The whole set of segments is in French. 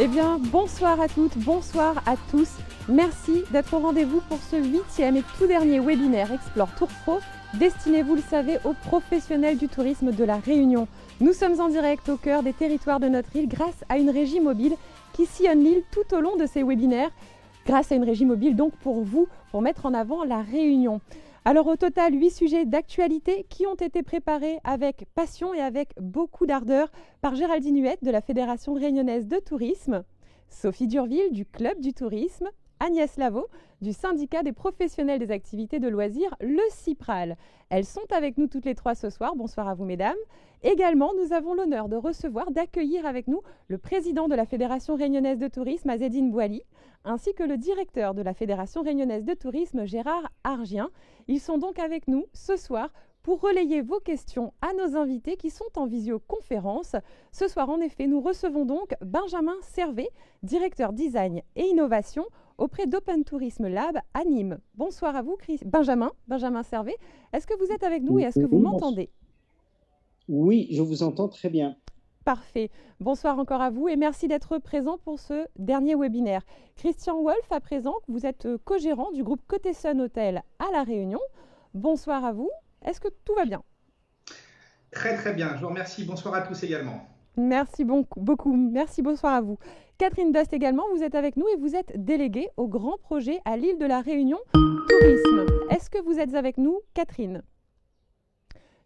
Eh bien, bonsoir à toutes, bonsoir à tous. Merci d'être au rendez-vous pour ce 8e et tout dernier webinaire Explore Tour Pro, destiné, vous le savez, aux professionnels du tourisme de la Réunion. Nous sommes en direct au cœur des territoires de notre île grâce à une régie mobile qui sillonne l'île tout au long de ces webinaires. Grâce à une régie mobile donc pour vous, pour mettre en avant la Réunion. Alors au total, 8 sujets d'actualité qui ont été préparés avec passion et avec beaucoup d'ardeur par Géraldine Huette de la Fédération réunionnaise de tourisme, Sophie Durville du Club du tourisme, Agnès Lavaux du syndicat des professionnels des activités de loisirs, le CIPRAL. Elles sont avec nous toutes les trois ce soir. Bonsoir à vous mesdames. Également, nous avons l'honneur de recevoir, d'accueillir avec nous le président de la Fédération réunionnaise de tourisme, Azedine Bouali, ainsi que le directeur de la Fédération réunionnaise de tourisme, Gérard Argien. Ils sont donc avec nous ce soir pour relayer vos questions à nos invités qui sont en visioconférence. Ce soir, en effet, nous recevons donc Benjamin Servet, directeur design et innovation auprès d'Open Tourism Lab à Nîmes. Bonsoir à vous, Benjamin Servet. Est-ce que vous êtes avec nous et est-ce que vous m'entendez ? Oui, je vous entends très bien. Parfait. Bonsoir encore à vous et merci d'être présent pour ce dernier webinaire. Christian Wolf, à présent, vous êtes co-gérant du groupe Côté Sun Hôtel à La Réunion. Bonsoir à vous. Est-ce que tout va bien ? Très très bien, je vous remercie. Bonsoir à tous également. Merci beaucoup. Merci, bonsoir à vous. Catherine Dost également, vous êtes avec nous et vous êtes déléguée au grand projet à l'île de la Réunion Tourisme. Est-ce que vous êtes avec nous, Catherine ?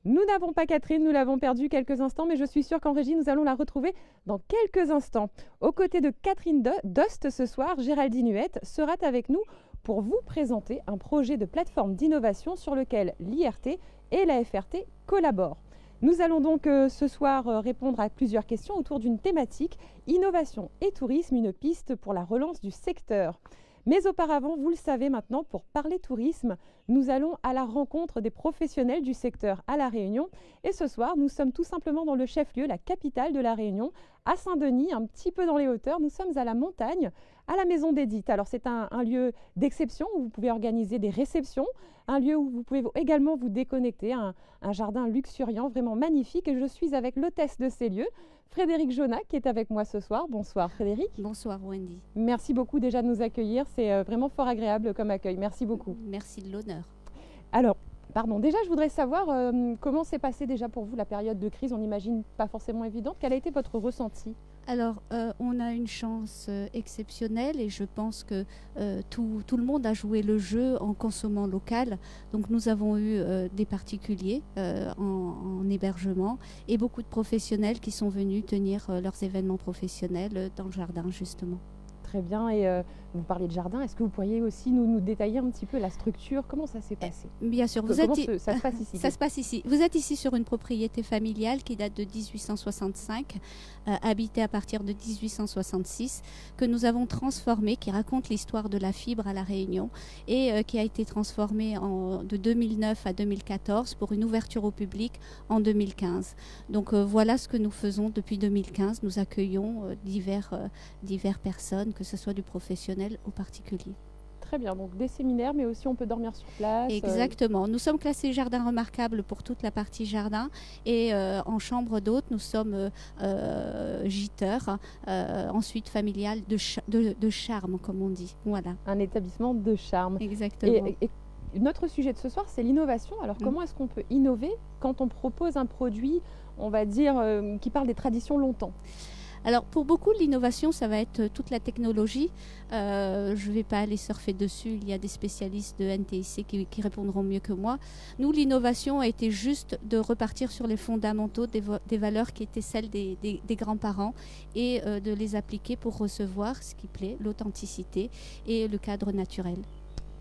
Nous n'avons pas Catherine, nous l'avons perdue quelques instants, mais je suis sûre qu'en régie, nous allons la retrouver dans quelques instants. Aux côtés de Catherine Dost, ce soir, Géraldine Huette sera avec nous pour vous présenter un projet de plateforme d'innovation sur lequel l'IRT et la FRT collaborent. Nous allons donc ce soir répondre à plusieurs questions autour d'une thématique « Innovation et tourisme, une piste pour la relance du secteur ». Mais auparavant, vous le savez maintenant, pour parler tourisme, nous allons à la rencontre des professionnels du secteur à La Réunion. Et ce soir, nous sommes tout simplement dans le chef-lieu, la capitale de La Réunion, à Saint-Denis, un petit peu dans les hauteurs. Nous sommes à la montagne, à la Maison d'Édith. Alors c'est un lieu d'exception où vous pouvez organiser des réceptions, un lieu où vous pouvez également vous déconnecter, un jardin luxuriant, vraiment magnifique. Et je suis avec l'hôtesse de ces lieux, Frédéric Jonat, qui est avec moi ce soir. Bonsoir Frédéric. Bonsoir Wendy. Merci beaucoup déjà de nous accueillir. C'est vraiment fort agréable comme accueil. Merci beaucoup. Merci de l'honneur. Alors, déjà je voudrais savoir comment s'est passée déjà pour vous la période de crise. On n'imagine pas forcément évidente. Quel a été votre ressenti ? Alors, on a une chance exceptionnelle et je pense que tout le monde a joué le jeu en consommant local. Donc, nous avons eu des particuliers en hébergement et beaucoup de professionnels qui sont venus tenir leurs événements professionnels dans le jardin, justement. Très bien. Et vous parliez de jardin. Est-ce que vous pourriez aussi nous détailler un petit peu la structure ? Comment ça s'est passé ? Bien sûr. Ça se passe ici. Ça se passe ici. Vous êtes ici sur une propriété familiale qui date de 1865, habitée à partir de 1866, que nous avons transformée, qui raconte l'histoire de la fibre à La Réunion et qui a été transformée de 2009 à 2014 pour une ouverture au public en 2015. Donc voilà ce que nous faisons depuis 2015. Nous accueillons diverses personnes, que ce soit du professionnel au particulier. Très bien, donc des séminaires, mais aussi on peut dormir sur place. Exactement. Nous sommes classés jardin remarquable pour toute la partie jardin et en chambre d'hôte, nous sommes gîteurs, ensuite familial de charme, comme on dit. Voilà. Un établissement de charme. Exactement. Et notre sujet de ce soir, c'est l'innovation. Alors comment est-ce qu'on peut innover quand on propose un produit, on va dire, qui parle des traditions longtemps ? Alors pour beaucoup, l'innovation, ça va être toute la technologie. Je ne vais pas aller surfer dessus, il y a des spécialistes de NTIC qui répondront mieux que moi. Nous, l'innovation a été juste de repartir sur les fondamentaux des valeurs qui étaient celles des grands-parents et de les appliquer pour recevoir ce qui plaît, l'authenticité et le cadre naturel.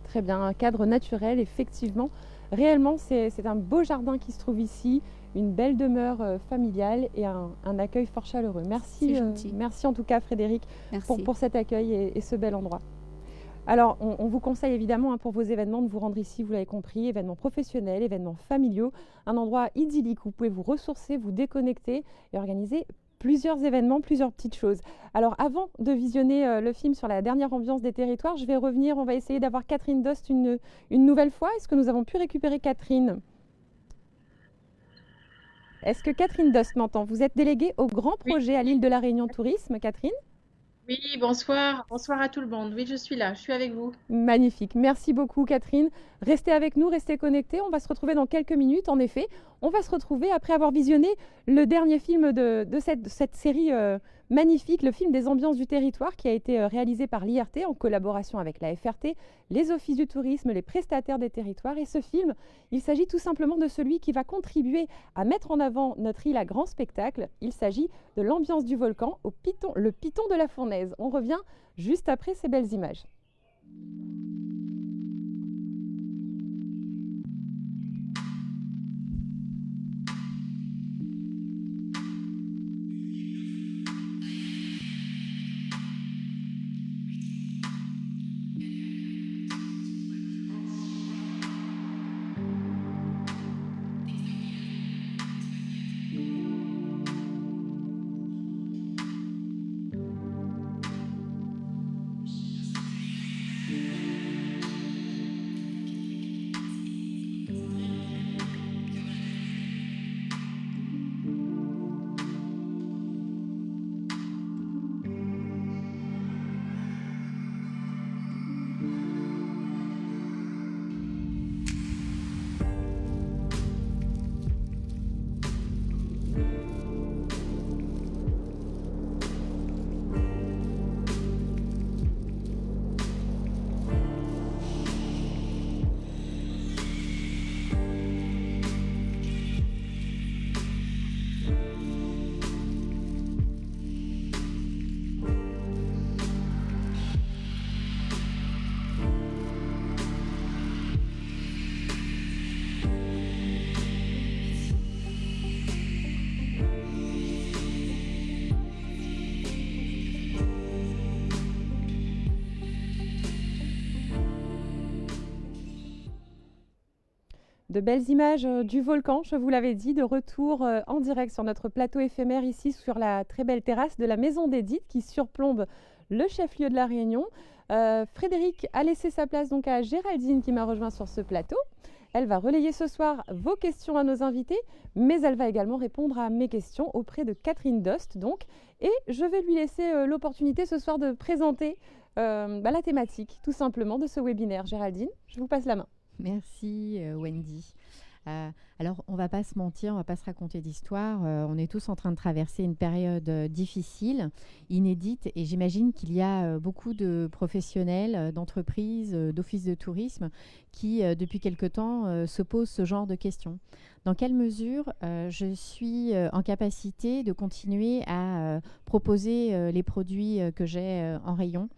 Très bien, un cadre naturel, effectivement. Réellement, c'est un beau jardin qui se trouve ici, une belle demeure familiale et un accueil fort chaleureux. Merci, merci en tout cas Frédéric pour cet accueil et ce bel endroit. Alors, on vous conseille évidemment pour vos événements de vous rendre ici, vous l'avez compris, événements professionnels, événements familiaux, un endroit idyllique où vous pouvez vous ressourcer, vous déconnecter et organiser plusieurs événements, plusieurs petites choses. Alors avant de visionner le film sur la dernière ambiance des territoires, je vais revenir, on va essayer d'avoir Catherine Dost une nouvelle fois. Est-ce que nous avons pu récupérer Catherine ? Est-ce que Catherine Dost m'entend ? Vous êtes déléguée au grand projet à l'île de la Réunion Tourisme, Catherine ? Oui, bonsoir. Bonsoir à tout le monde. Oui, je suis là, je suis avec vous. Magnifique. Merci beaucoup, Catherine. Restez avec nous, restez connectés. On va se retrouver dans quelques minutes. En effet, on va se retrouver après avoir visionné le dernier film de cette série magnifique, le film des ambiances du territoire, qui a été réalisé par l'IRT en collaboration avec la FRT, les offices du tourisme, les prestataires des territoires. Et ce film, il s'agit tout simplement de celui qui va contribuer à mettre en avant notre île à grand spectacle. Il s'agit de l'ambiance du volcan au Piton, le Piton de la Fournaise. On revient juste après ces belles images. De belles images du volcan, je vous l'avais dit, de retour en direct sur notre plateau éphémère ici sur la très belle terrasse de la Maison d'Édith qui surplombe le chef-lieu de la Réunion. Frédéric a laissé sa place donc à Géraldine qui m'a rejoint sur ce plateau. Elle va relayer ce soir vos questions à nos invités, mais elle va également répondre à mes questions auprès de Catherine Dost. Donc, et je vais lui laisser l'opportunité ce soir de présenter la thématique tout simplement de ce webinaire. Géraldine, je vous passe la main. Merci Wendy. Alors, on ne va pas se mentir, on ne va pas se raconter d'histoire. On est tous en train de traverser une période difficile, inédite, et j'imagine qu'il y a beaucoup de professionnels, d'entreprises, d'offices de tourisme qui, depuis quelque temps, se posent ce genre de questions. Dans quelle mesure je suis en capacité de continuer à proposer les produits que j'ai en rayon ?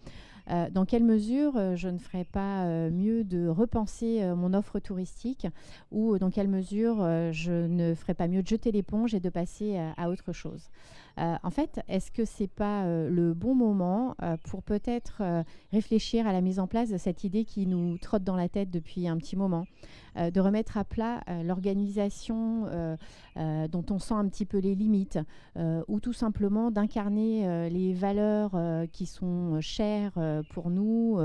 Dans quelle mesure je ne ferais pas mieux de repenser mon offre touristique ou dans quelle mesure je ne ferais pas mieux de jeter l'éponge et de passer à autre chose. En fait, est-ce que ce n'est pas le bon moment pour peut-être réfléchir à la mise en place de cette idée qui nous trotte dans la tête depuis un petit moment, de remettre à plat l'organisation dont on sent un petit peu les limites, ou tout simplement d'incarner les valeurs qui sont chères pour nous,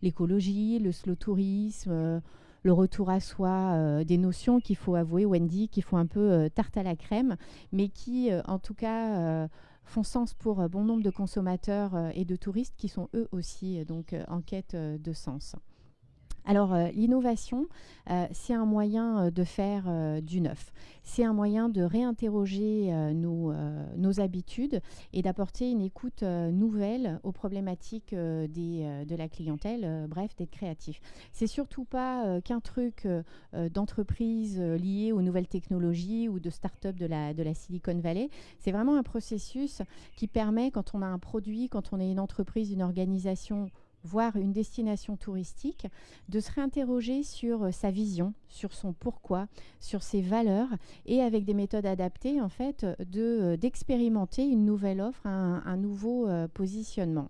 l'écologie, le slow tourisme, le retour à soi, des notions qu'il faut avouer, Wendy, qui font un peu tarte à la crème, mais qui, en tout cas, font sens pour bon nombre de consommateurs et de touristes qui sont eux aussi donc, en quête de sens. Alors, l'innovation, c'est un moyen de faire du neuf. C'est un moyen de réinterroger nos habitudes et d'apporter une écoute nouvelle aux problématiques de la clientèle, bref, d'être créatif. C'est surtout pas qu'un truc d'entreprise lié aux nouvelles technologies ou de start-up de la Silicon Valley. C'est vraiment un processus qui permet, quand on a un produit, quand on est une entreprise, une organisation, voire une destination touristique, de se réinterroger sur sa vision, sur son pourquoi, sur ses valeurs et avec des méthodes adaptées, en fait, d'expérimenter une nouvelle offre, un nouveau positionnement.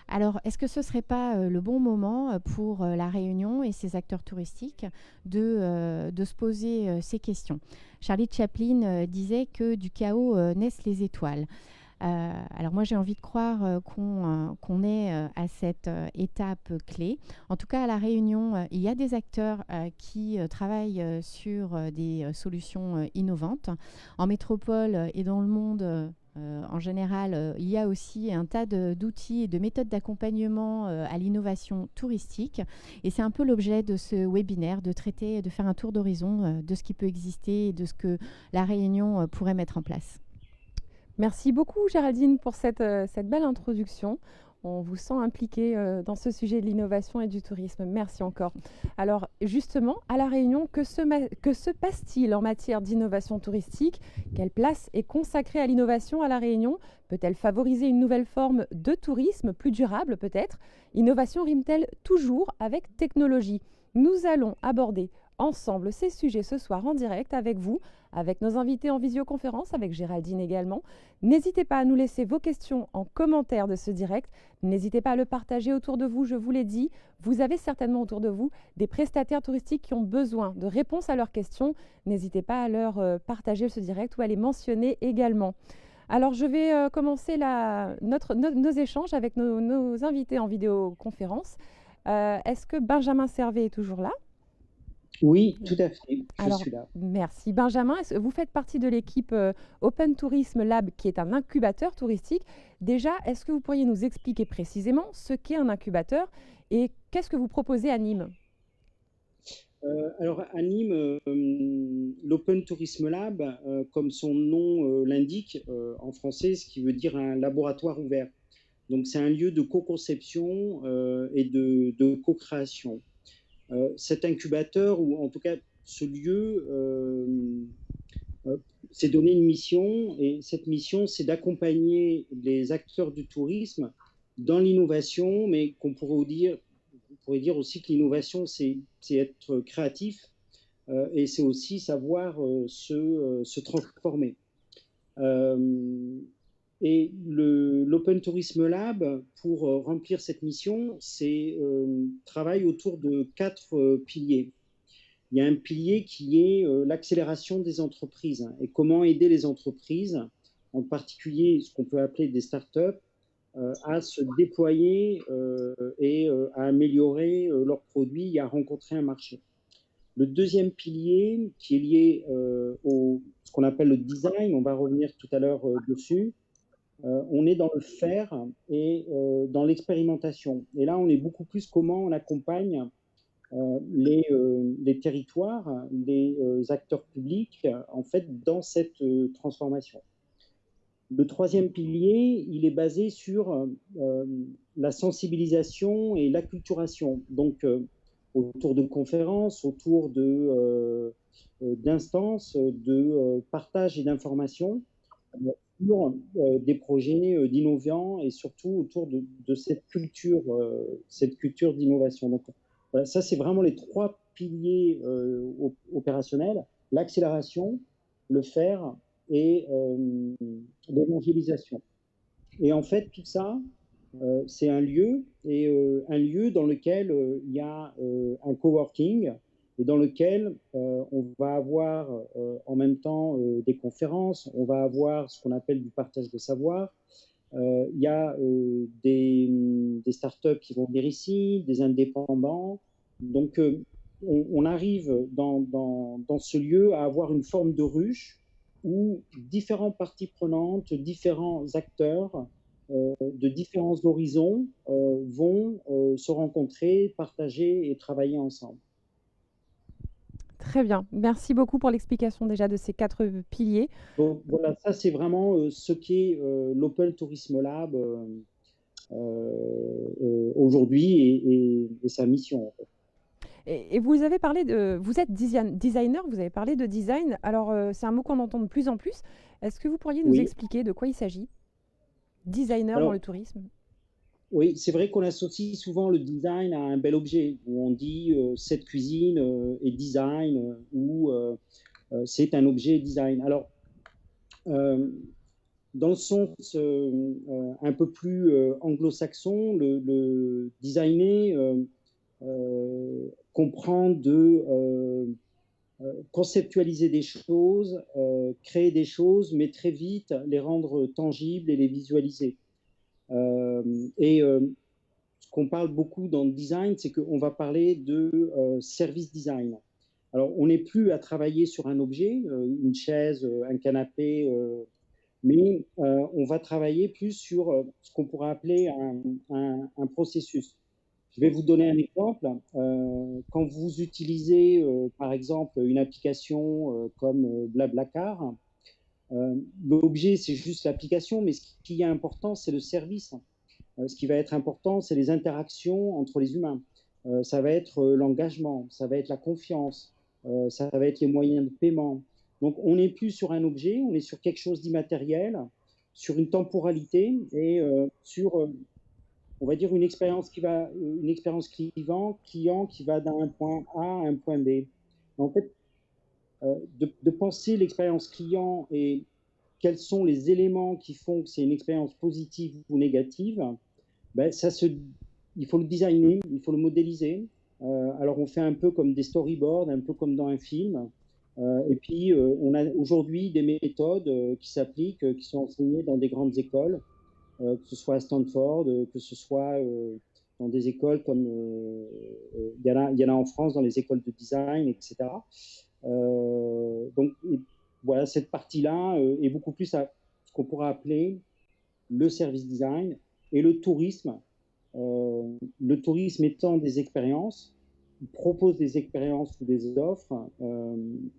Alors, est-ce que ce ne serait pas le bon moment pour La Réunion et ses acteurs touristiques de se poser ces questions ? Charlie Chaplin disait que du chaos naissent les étoiles. Alors moi j'ai envie de croire qu'on est à cette étape clé. En tout cas à La Réunion, il y a des acteurs qui travaillent sur des solutions innovantes. En métropole et dans le monde, En général, il y a aussi un tas d'outils et de méthodes d'accompagnement à l'innovation touristique. Et c'est un peu l'objet de ce webinaire, de traiter, de faire un tour d'horizon de ce qui peut exister et de ce que la Réunion pourrait mettre en place. Merci beaucoup Géraldine pour cette belle introduction. On vous sent impliqué dans ce sujet de l'innovation et du tourisme. Merci encore. Alors justement, à La Réunion, que se passe-t-il en matière d'innovation touristique? Quelle place est consacrée à l'innovation à La Réunion? Peut-elle favoriser une nouvelle forme de tourisme plus durable peut-être? Innovation rime-t-elle toujours avec technologie? Nous allons aborder ensemble ces sujets ce soir en direct avec vous, avec nos invités en visioconférence, avec Géraldine également. N'hésitez pas à nous laisser vos questions en commentaire de ce direct. N'hésitez pas à le partager autour de vous, je vous l'ai dit. Vous avez certainement autour de vous des prestataires touristiques qui ont besoin de réponses à leurs questions. N'hésitez pas à leur partager ce direct ou à les mentionner également. Alors, je vais commencer nos échanges avec nos invités en vidéoconférence. Est-ce que Benjamin Servet est toujours là? Oui, tout à fait, je Alors, suis là. merci. Benjamin, vous faites partie de l'équipe Open Tourism Lab, qui est un incubateur touristique. Déjà, est-ce que vous pourriez nous expliquer précisément ce qu'est un incubateur et qu'est-ce que vous proposez à Nîmes? Alors, à Nîmes, l'Open Tourism Lab, comme son nom l'indique en français, ce qui veut dire un laboratoire ouvert. Donc, c'est un lieu de co-conception et de co-création. Cet incubateur, ou en tout cas ce lieu, s'est donné une mission, et cette mission, c'est d'accompagner les acteurs du tourisme dans l'innovation, mais on pourrait dire aussi que l'innovation, c'est être créatif, et c'est aussi savoir se transformer. Et l'Open Tourism Lab, pour remplir cette mission, travaille autour de 4 piliers. Il y a un pilier qui est l'accélération des entreprises et comment aider les entreprises, en particulier ce qu'on peut appeler des startups, à se déployer et à améliorer leurs produits et à rencontrer un marché. Le deuxième pilier, qui est lié ce qu'on appelle le design, on va revenir tout à l'heure dessus. On est dans le faire et dans l'expérimentation. Et là, on est beaucoup plus comment on accompagne les territoires, les acteurs publics, en fait, dans cette transformation. Le troisième pilier, il est basé sur la sensibilisation et l'acculturation. Donc, autour de conférences, autour d'instances, de partage et d'informations, sur des projets d'innovants et surtout autour de cette culture d'innovation. Donc, voilà, ça, c'est vraiment les 3 piliers opérationnels: l'accélération, le faire et l'évangélisation. Et en fait, tout ça, c'est un lieu dans lequel il y a un coworking, et dans lequel on va avoir en même temps des conférences, on va avoir ce qu'on appelle du partage de savoir. Il y a des startups qui vont venir ici, des indépendants. Donc, on arrive dans ce lieu à avoir une forme de ruche où différentes parties prenantes, différents acteurs de différents horizons vont se rencontrer, partager et travailler ensemble. Très bien. Merci beaucoup pour l'explication déjà de ces 4 piliers. Donc voilà, ça c'est vraiment ce qu'est l'Open Tourism Lab aujourd'hui et sa mission, en fait. Et vous avez parlé vous êtes designer, vous avez parlé de design. Alors, c'est un mot qu'on entend de plus en plus. Est-ce que vous pourriez nous expliquer de quoi il s'agit? Designer dans le tourisme? Oui, c'est vrai qu'on associe souvent le design à un bel objet, où on dit cette cuisine est design, ou c'est un objet design. Alors, dans le sens un peu plus anglo-saxon, le designer comprend de conceptualiser des choses, créer des choses, mais très vite les rendre tangibles et les visualiser. Ce qu'on parle beaucoup dans le design, c'est qu'on va parler de service design. Alors, on n'est plus à travailler sur un objet, une chaise, un canapé, mais on va travailler plus sur ce qu'on pourrait appeler un processus. Je vais vous donner un exemple. Quand vous utilisez, par exemple, une application comme Blablacar, l'objet, c'est juste l'application, mais ce qui est important, c'est le service. Ce qui va être important, c'est les interactions entre les humains. Ça va être l'engagement, ça va être la confiance, ça va être les moyens de paiement. Donc, on n'est plus sur un objet, on est sur quelque chose d'immatériel, sur une temporalité et sur, on va dire, une expérience client qui va d'un point A à un point B. En fait, de penser l'expérience client et quels sont les éléments qui font que c'est une expérience positive ou négative, ben, il faut le designer, il faut le modéliser. Alors on fait un peu comme des storyboards, un peu comme dans un film. Et puis on a aujourd'hui des méthodes qui s'appliquent, qui sont enseignées dans des grandes écoles, que ce soit à Stanford, que ce soit dans des écoles comme il y en a en France, dans les écoles de design, etc. Donc voilà, cette partie-là est beaucoup plus à ce qu'on pourrait appeler le service design et le tourisme. Le tourisme étant des expériences, il propose des expériences ou des offres,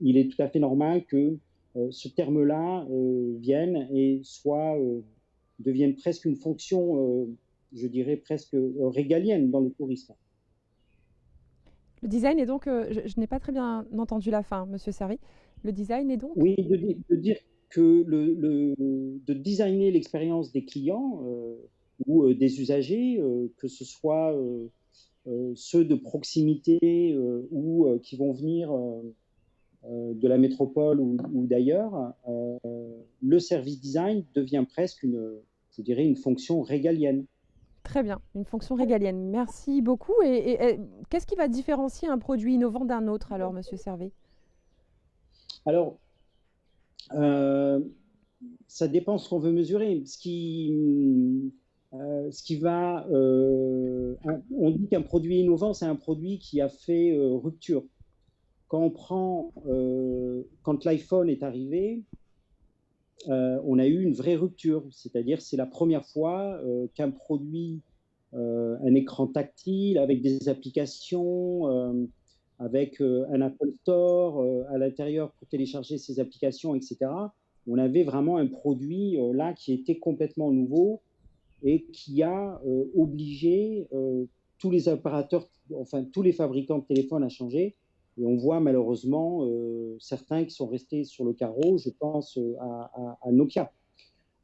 il est tout à fait normal que ce terme-là vienne et devienne presque une fonction, je dirais presque régalienne dans le tourisme. Le design est donc, je n'ai pas très bien entendu la fin, Monsieur Servi. Le design est donc Oui, de dire que de designer l'expérience des clients ou des usagers, que ce soit ceux de proximité ou qui vont venir de la métropole ou d'ailleurs, le service design devient presque je dirais, une fonction régalienne. très bien, une fonction régalienne. Merci beaucoup. Et qu'est-ce qui va différencier un produit innovant d'un autre alors, Monsieur Servet? Alors, ça dépend ce qu'on veut mesurer. Ce qui va, on dit qu'un produit innovant, c'est un produit qui a fait rupture. Quand l'iPhone est arrivé, on a eu une vraie rupture. C'est-à-dire, c'est la première fois qu'un produit, un écran tactile avec des applications, avec un Apple Store à l'intérieur pour télécharger ces applications, etc. On avait vraiment un produit là qui était complètement nouveau et qui a obligé tous les opérateurs, enfin tous les fabricants de téléphones à changer. Et on voit malheureusement certains qui sont restés sur le carreau, je pense à Nokia.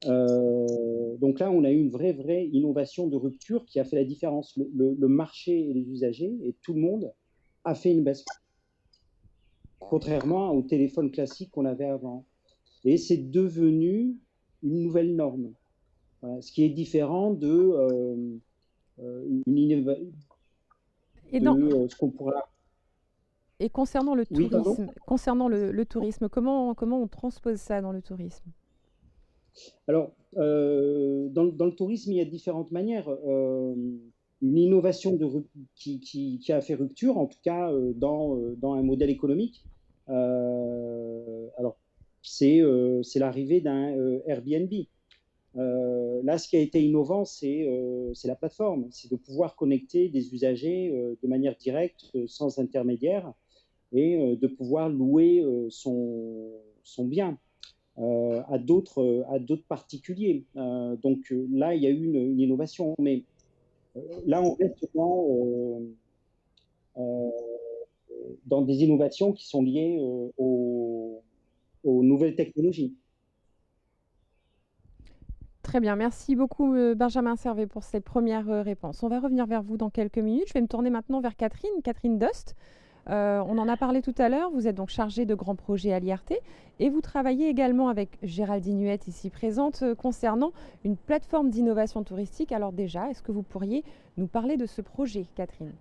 Donc là, on a eu une vraie innovation de rupture qui a fait la différence. Le marché et les usagers et tout le monde a fait une bascule, contrairement au téléphone classique qu'on avait avant. Et c'est devenu une nouvelle norme. Voilà, ce qui est différent de ce qu'on pourrait. Et concernant le Oui, tourisme, comment on transpose ça dans le tourisme? Alors, dans le tourisme, il y a différentes manières. Une innovation qui a fait rupture, en tout cas dans un modèle économique. Alors, c'est l'arrivée d'un Airbnb. Là, ce qui a été innovant, c'est la plateforme. C'est de pouvoir connecter des usagers de manière directe, sans intermédiaire, et de pouvoir louer son bien à d'autres particuliers. Donc là, il y a eu une innovation. Mais là, on reste dans des innovations qui sont liées aux nouvelles technologies. Très bien, merci beaucoup Benjamin Servet pour ces premières réponses. On va revenir vers vous dans quelques minutes. Je vais me tourner maintenant vers Catherine Dost. On en a parlé tout à l'heure, vous êtes donc chargée de grands projets à l'IRT et vous travaillez également avec Géraldine Huette ici présente concernant une plateforme d'innovation touristique. Alors déjà, est-ce que vous pourriez nous parler de ce projet, Catherine?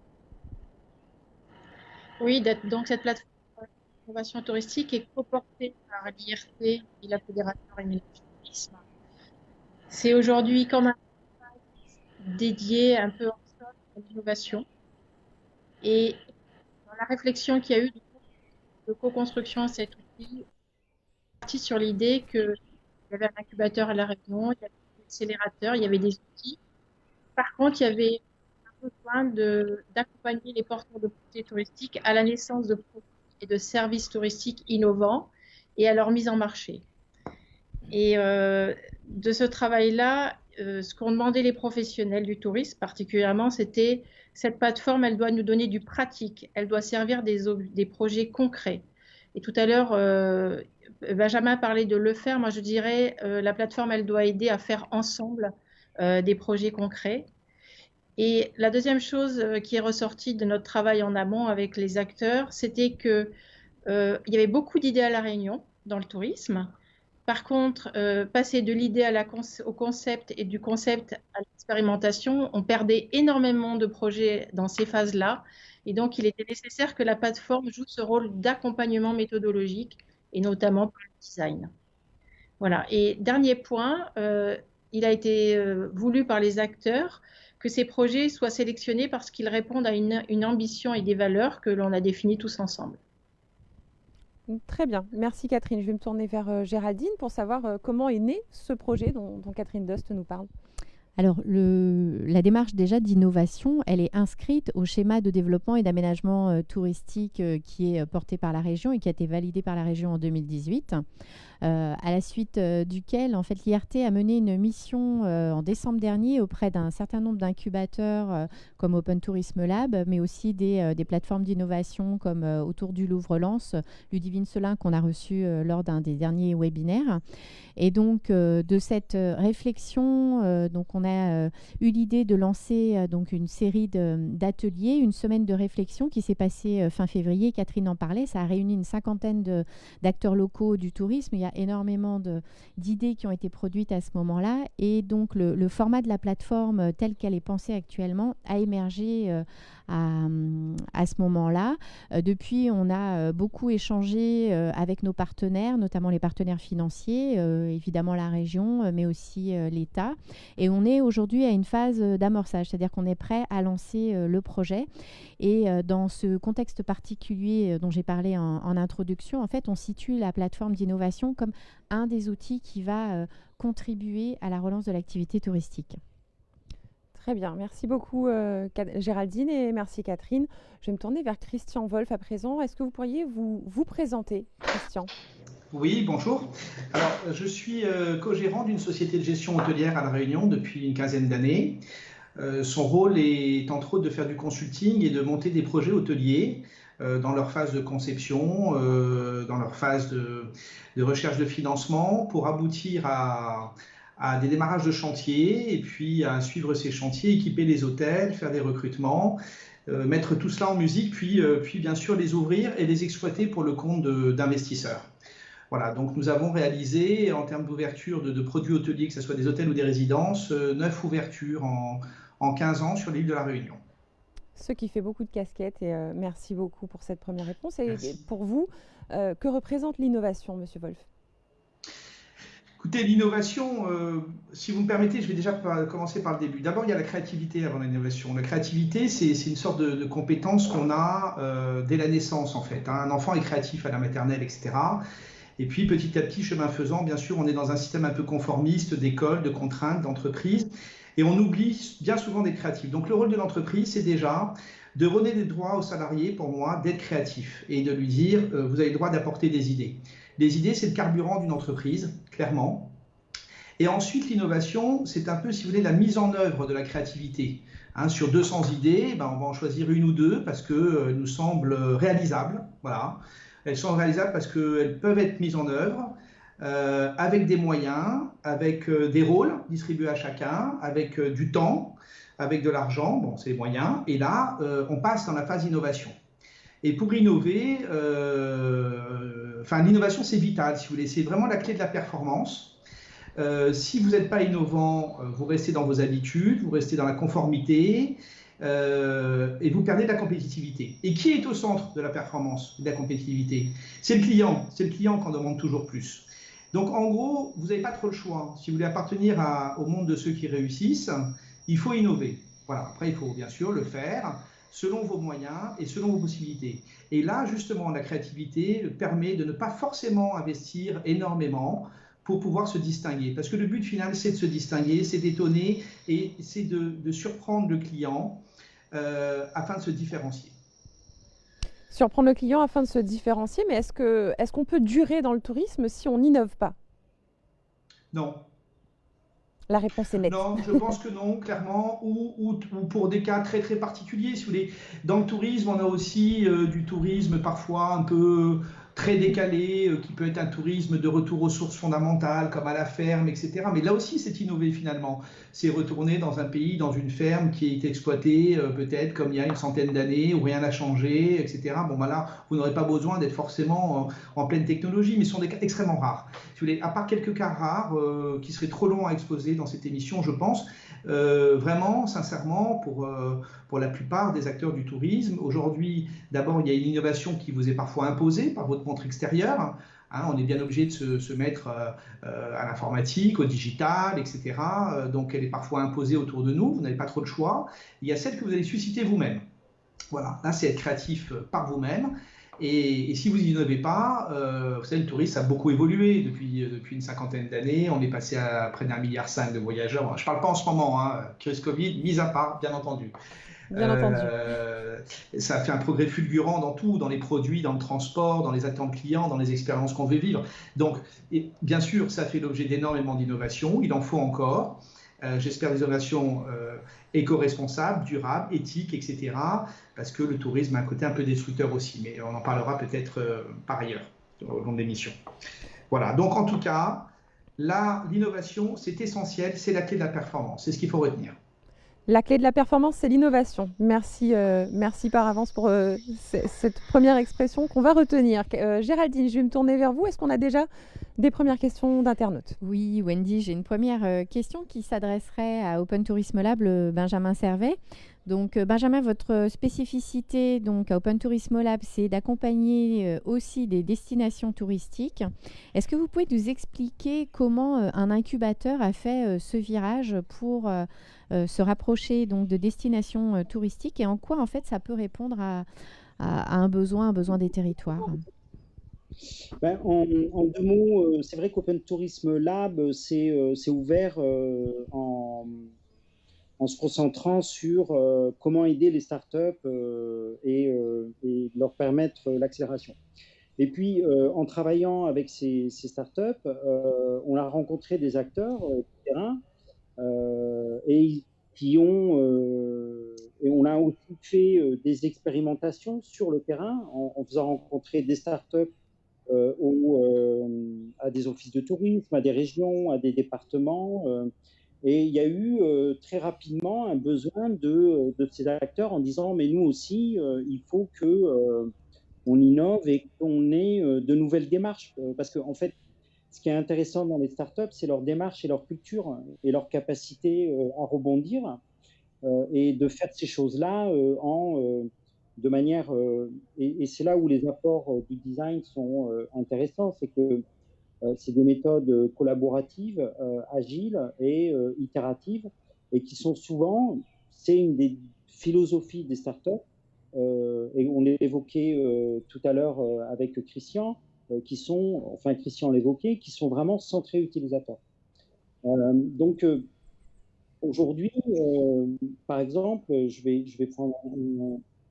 Oui, donc cette plateforme d'innovation touristique est coportée par l'IRT et la Fédération Réunionnais du Tourisme. C'est aujourd'hui comme un dédié un peu en soi à l'innovation. Et dans la réflexion qu'il y a eu de co-construction de cet outil, on est parti sur l'idée que Il y avait un incubateur à La Réunion, il y avait un accélérateur, il y avait des outils. Par contre, il y avait un besoin d'accompagner les porteurs de projets touristiques à la naissance de produits et de services touristiques innovants et à leur mise en marché. Et de ce travail-là, ce qu'ont demandé les professionnels du tourisme particulièrement, c'était cette plateforme, elle doit nous donner du pratique, elle doit servir des projets concrets. Et tout à l'heure, Benjamin parlait de le faire. Moi, je dirais, la plateforme, elle doit aider à faire ensemble des projets concrets. Et la deuxième chose qui est ressortie de notre travail en amont avec les acteurs, c'était que il y avait beaucoup d'idées à La Réunion dans le tourisme. Par contre, passer de l'idée au concept et du concept à l'expérimentation, on perdait énormément de projets dans ces phases-là. Et donc, il était nécessaire que la plateforme joue ce rôle d'accompagnement méthodologique et notamment par le design. Voilà. Et dernier point, il a été voulu par les acteurs que ces projets soient sélectionnés parce qu'ils répondent à une ambition et des valeurs que l'on a définies tous ensemble. Très bien, merci Catherine. Je vais me tourner vers Géraldine pour savoir comment est né ce projet dont Catherine Dost nous parle. Alors, la démarche déjà d'innovation, elle est inscrite au schéma de développement et d'aménagement touristique qui est porté par la région et qui a été validé par la région en 2018. À la suite duquel, en fait, l'IRT a mené une mission en décembre dernier auprès d'un certain nombre d'incubateurs comme Open Tourism Lab, mais aussi des plateformes d'innovation comme autour du Louvre-Lens, Ludivine Selin qu'on a reçu lors d'un des derniers webinaires. Et donc, de cette réflexion, donc on a eu l'idée de lancer donc une série d'ateliers, une semaine de réflexion qui s'est passée fin février. Catherine en parlait, ça a réuni une cinquantaine d'acteurs locaux du tourisme. Il y a énormément d'idées qui ont été produites à ce moment-là. Et donc, le format de la plateforme tel qu'elle est pensée actuellement a émergé à ce moment-là. Depuis, on a beaucoup échangé avec nos partenaires, notamment les partenaires financiers, évidemment la région, mais aussi l'État. Et on est aujourd'hui à une phase d'amorçage, c'est-à-dire qu'on est prêt à lancer le projet. Et dans ce contexte particulier dont j'ai parlé en introduction, en fait, on situe la plateforme d'innovation comme un des outils qui va contribuer à la relance de l'activité touristique. Très bien, merci beaucoup Géraldine et merci Catherine. Je vais me tourner vers Christian Wolf à présent. Est-ce que vous pourriez vous présenter, Christian ? Oui, bonjour. Alors, je suis co-gérant d'une société de gestion hôtelière à La Réunion depuis une quinzaine d'années. Son rôle est entre autres de faire du consulting et de monter des projets hôteliers dans leur phase de conception, dans leur phase de recherche de financement pour aboutir à des démarrages de chantier et puis à suivre ces chantiers, équiper les hôtels, faire des recrutements, mettre tout cela en musique, puis bien sûr les ouvrir et les exploiter pour le compte d'investisseurs. Voilà, donc nous avons réalisé en termes d'ouverture de produits hôteliers, que ce soit des hôtels ou des résidences, 9 ouvertures en 15 ans sur l'île de La Réunion. Ce qui fait beaucoup de casquettes et merci beaucoup pour cette première réponse. Et pour vous, que représente l'innovation, Monsieur Wolf ? Écoutez, l'innovation, si vous me permettez, je vais déjà commencer par le début. D'abord, il y a la créativité avant l'innovation. La créativité, c'est une sorte de compétence qu'on a dès la naissance, en fait. Un enfant est créatif à la maternelle, etc. Et puis, petit à petit, chemin faisant, bien sûr, on est dans un système un peu conformiste d'école, de contraintes, d'entreprise. Et on oublie bien souvent d'être créatif. Donc, le rôle de l'entreprise, c'est déjà de redonner des droits aux salariés, pour moi, d'être créatif et de lui dire, vous avez le droit d'apporter des idées. Les idées, c'est le carburant d'une entreprise, clairement. Et ensuite, l'innovation, c'est un peu, si vous voulez, la mise en œuvre de la créativité. Sur 200 idées, on va en choisir une ou deux parce qu'elles nous semblent réalisables. Voilà. Elles sont réalisables parce qu'elles peuvent être mises en œuvre avec des moyens, avec des rôles distribués à chacun, avec du temps, avec de l'argent. Bon, c'est les moyens. Et là, on passe dans la phase innovation. Et pour innover, l'innovation, c'est vital, si vous voulez. C'est vraiment la clé de la performance. Si vous n'êtes pas innovant, vous restez dans vos habitudes, vous restez dans la conformité et vous perdez de la compétitivité. Et qui est au centre de la performance, de la compétitivité ? C'est le client. C'est le client qu'on demande toujours plus. Donc, en gros, vous n'avez pas trop le choix. Si vous voulez appartenir au monde de ceux qui réussissent, il faut innover. Voilà. Après, il faut bien sûr le faire selon vos moyens et selon vos possibilités. Et là, justement, la créativité permet de ne pas forcément investir énormément pour pouvoir se distinguer. Parce que le but final, c'est de se distinguer, c'est d'étonner et c'est de surprendre le client afin de se différencier. Surprendre le client afin de se différencier, mais est-ce qu'on peut durer dans le tourisme si on n'innove pas? Non. La réponse est nette. Non, je pense que non, clairement, ou pour des cas très très particuliers. Si vous voulez. Dans le tourisme, on a aussi du tourisme parfois un peu très décalé, qui peut être un tourisme de retour aux sources fondamentales, comme à la ferme, etc. Mais là aussi, c'est innové finalement. C'est retourner dans un pays, dans une ferme qui est exploitée peut-être comme il y a une centaine d'années, où rien n'a changé, etc. Bon, ben là, vous n'aurez pas besoin d'être forcément en pleine technologie, mais ce sont des cas extrêmement rares. Si vous voulez, à part quelques cas rares qui seraient trop longs à exposer dans cette émission, je pense, vraiment, sincèrement, pour la plupart des acteurs du tourisme, aujourd'hui, d'abord, il y a une innovation qui vous est parfois imposée par votre montre extérieure. Hein, on est bien obligé de se mettre à l'informatique, au digital, etc. Donc, elle est parfois imposée autour de nous. Vous n'avez pas trop de choix. Il y a celle que vous allez susciter vous-même. Voilà, là, c'est être créatif par vous-même. Et si vous n'innovez pas, vous savez, le tourisme a beaucoup évolué depuis une cinquantaine d'années. On est passé à près d'1,5 milliard de voyageurs. Je ne parle pas en ce moment, hein, crise Covid, mise à part, bien entendu. Bien entendu. Ça a fait un progrès fulgurant dans tout, dans les produits, dans le transport, dans les attentes clients, dans les expériences qu'on veut vivre. Donc, bien sûr, ça fait l'objet d'énormément d'innovations. Il en faut encore. J'espère des innovations éco-responsables, durables, éthiques, etc. Parce que le tourisme a un côté un peu destructeur aussi. Mais on en parlera peut-être par ailleurs au long de l'émission. Voilà. Donc, en tout cas, là, l'innovation, c'est essentiel. C'est la clé de la performance. C'est ce qu'il faut retenir. La clé de la performance, c'est l'innovation. Merci, merci par avance pour cette première expression qu'on va retenir. Géraldine, je vais me tourner vers vous. Est-ce qu'on a déjà des premières questions d'internautes? Oui, Wendy, j'ai une première question qui s'adresserait à Open Tourism Lab, Benjamin Servet. Donc, Benjamin, votre spécificité donc, à Open Tourism Lab, c'est d'accompagner aussi des destinations touristiques. Est-ce que vous pouvez nous expliquer comment un incubateur a fait ce virage pour se rapprocher donc, de destinations touristiques et en quoi, en fait, ça peut répondre à un besoin des territoires? Ben, en 2 mots, c'est vrai qu'Open Tourism Lab, c'est ouvert en se concentrant sur comment aider les startups et leur permettre l'accélération. Et puis, en travaillant avec ces startups, on a rencontré des acteurs du terrain et on a aussi fait des expérimentations sur le terrain en faisant rencontrer des startups à des offices de tourisme, à des régions, à des départements. Et il y a eu très rapidement un besoin de ces acteurs en disant mais nous aussi, il faut qu'on innove et qu'on ait de nouvelles démarches. Parce qu'en fait, ce qui est intéressant dans les startups, c'est leur démarche et leur culture et leur capacité à rebondir et de faire ces choses-là de manière. Et c'est là où les apports du design sont intéressants, c'est que c'est des méthodes collaboratives, agiles et itératives, et qui sont souvent, c'est une des philosophies des startups, et on l'évoquait tout à l'heure avec Christian, Christian l'évoquait, qui sont vraiment centrés utilisateurs. Donc aujourd'hui, par exemple, je vais prendre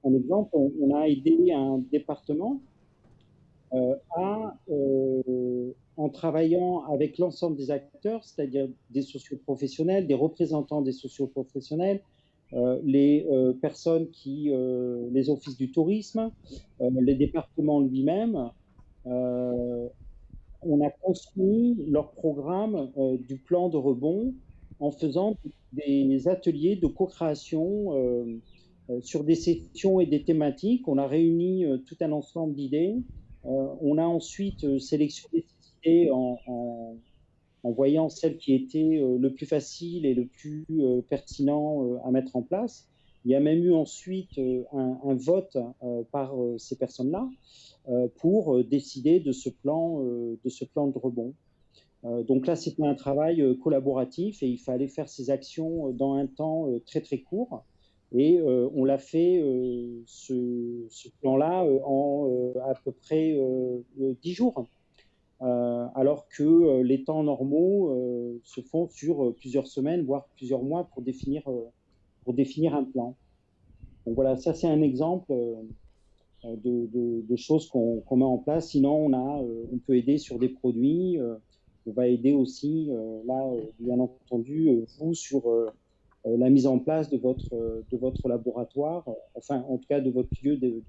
un exemple. On a aidé un département en travaillant avec l'ensemble des acteurs, c'est-à-dire des socioprofessionnels, des représentants des socioprofessionnels, les personnes les offices du tourisme, les départements lui-même. On a construit leur programme du plan de rebond en faisant des ateliers de co-création sur des sessions et des thématiques. On a réuni tout un ensemble d'idées. On a ensuite sélectionné ces idées en voyant celles qui étaient le plus facile et le plus pertinent à mettre en place. Il y a même eu ensuite un vote par ces personnes-là pour décider de ce plan de rebond. Donc là, c'était un travail collaboratif et il fallait faire ces actions dans un temps très très court. Et on l'a fait, ce plan-là, en à peu près 10 jours. alors que les temps normaux se font sur plusieurs semaines, voire plusieurs mois pour définir un plan. Donc voilà, ça c'est un exemple de choses qu'on met en place. Sinon, on peut aider sur des produits. On va aider aussi, bien entendu, vous sur la mise en place de votre laboratoire, enfin, en tout cas, de votre lieu de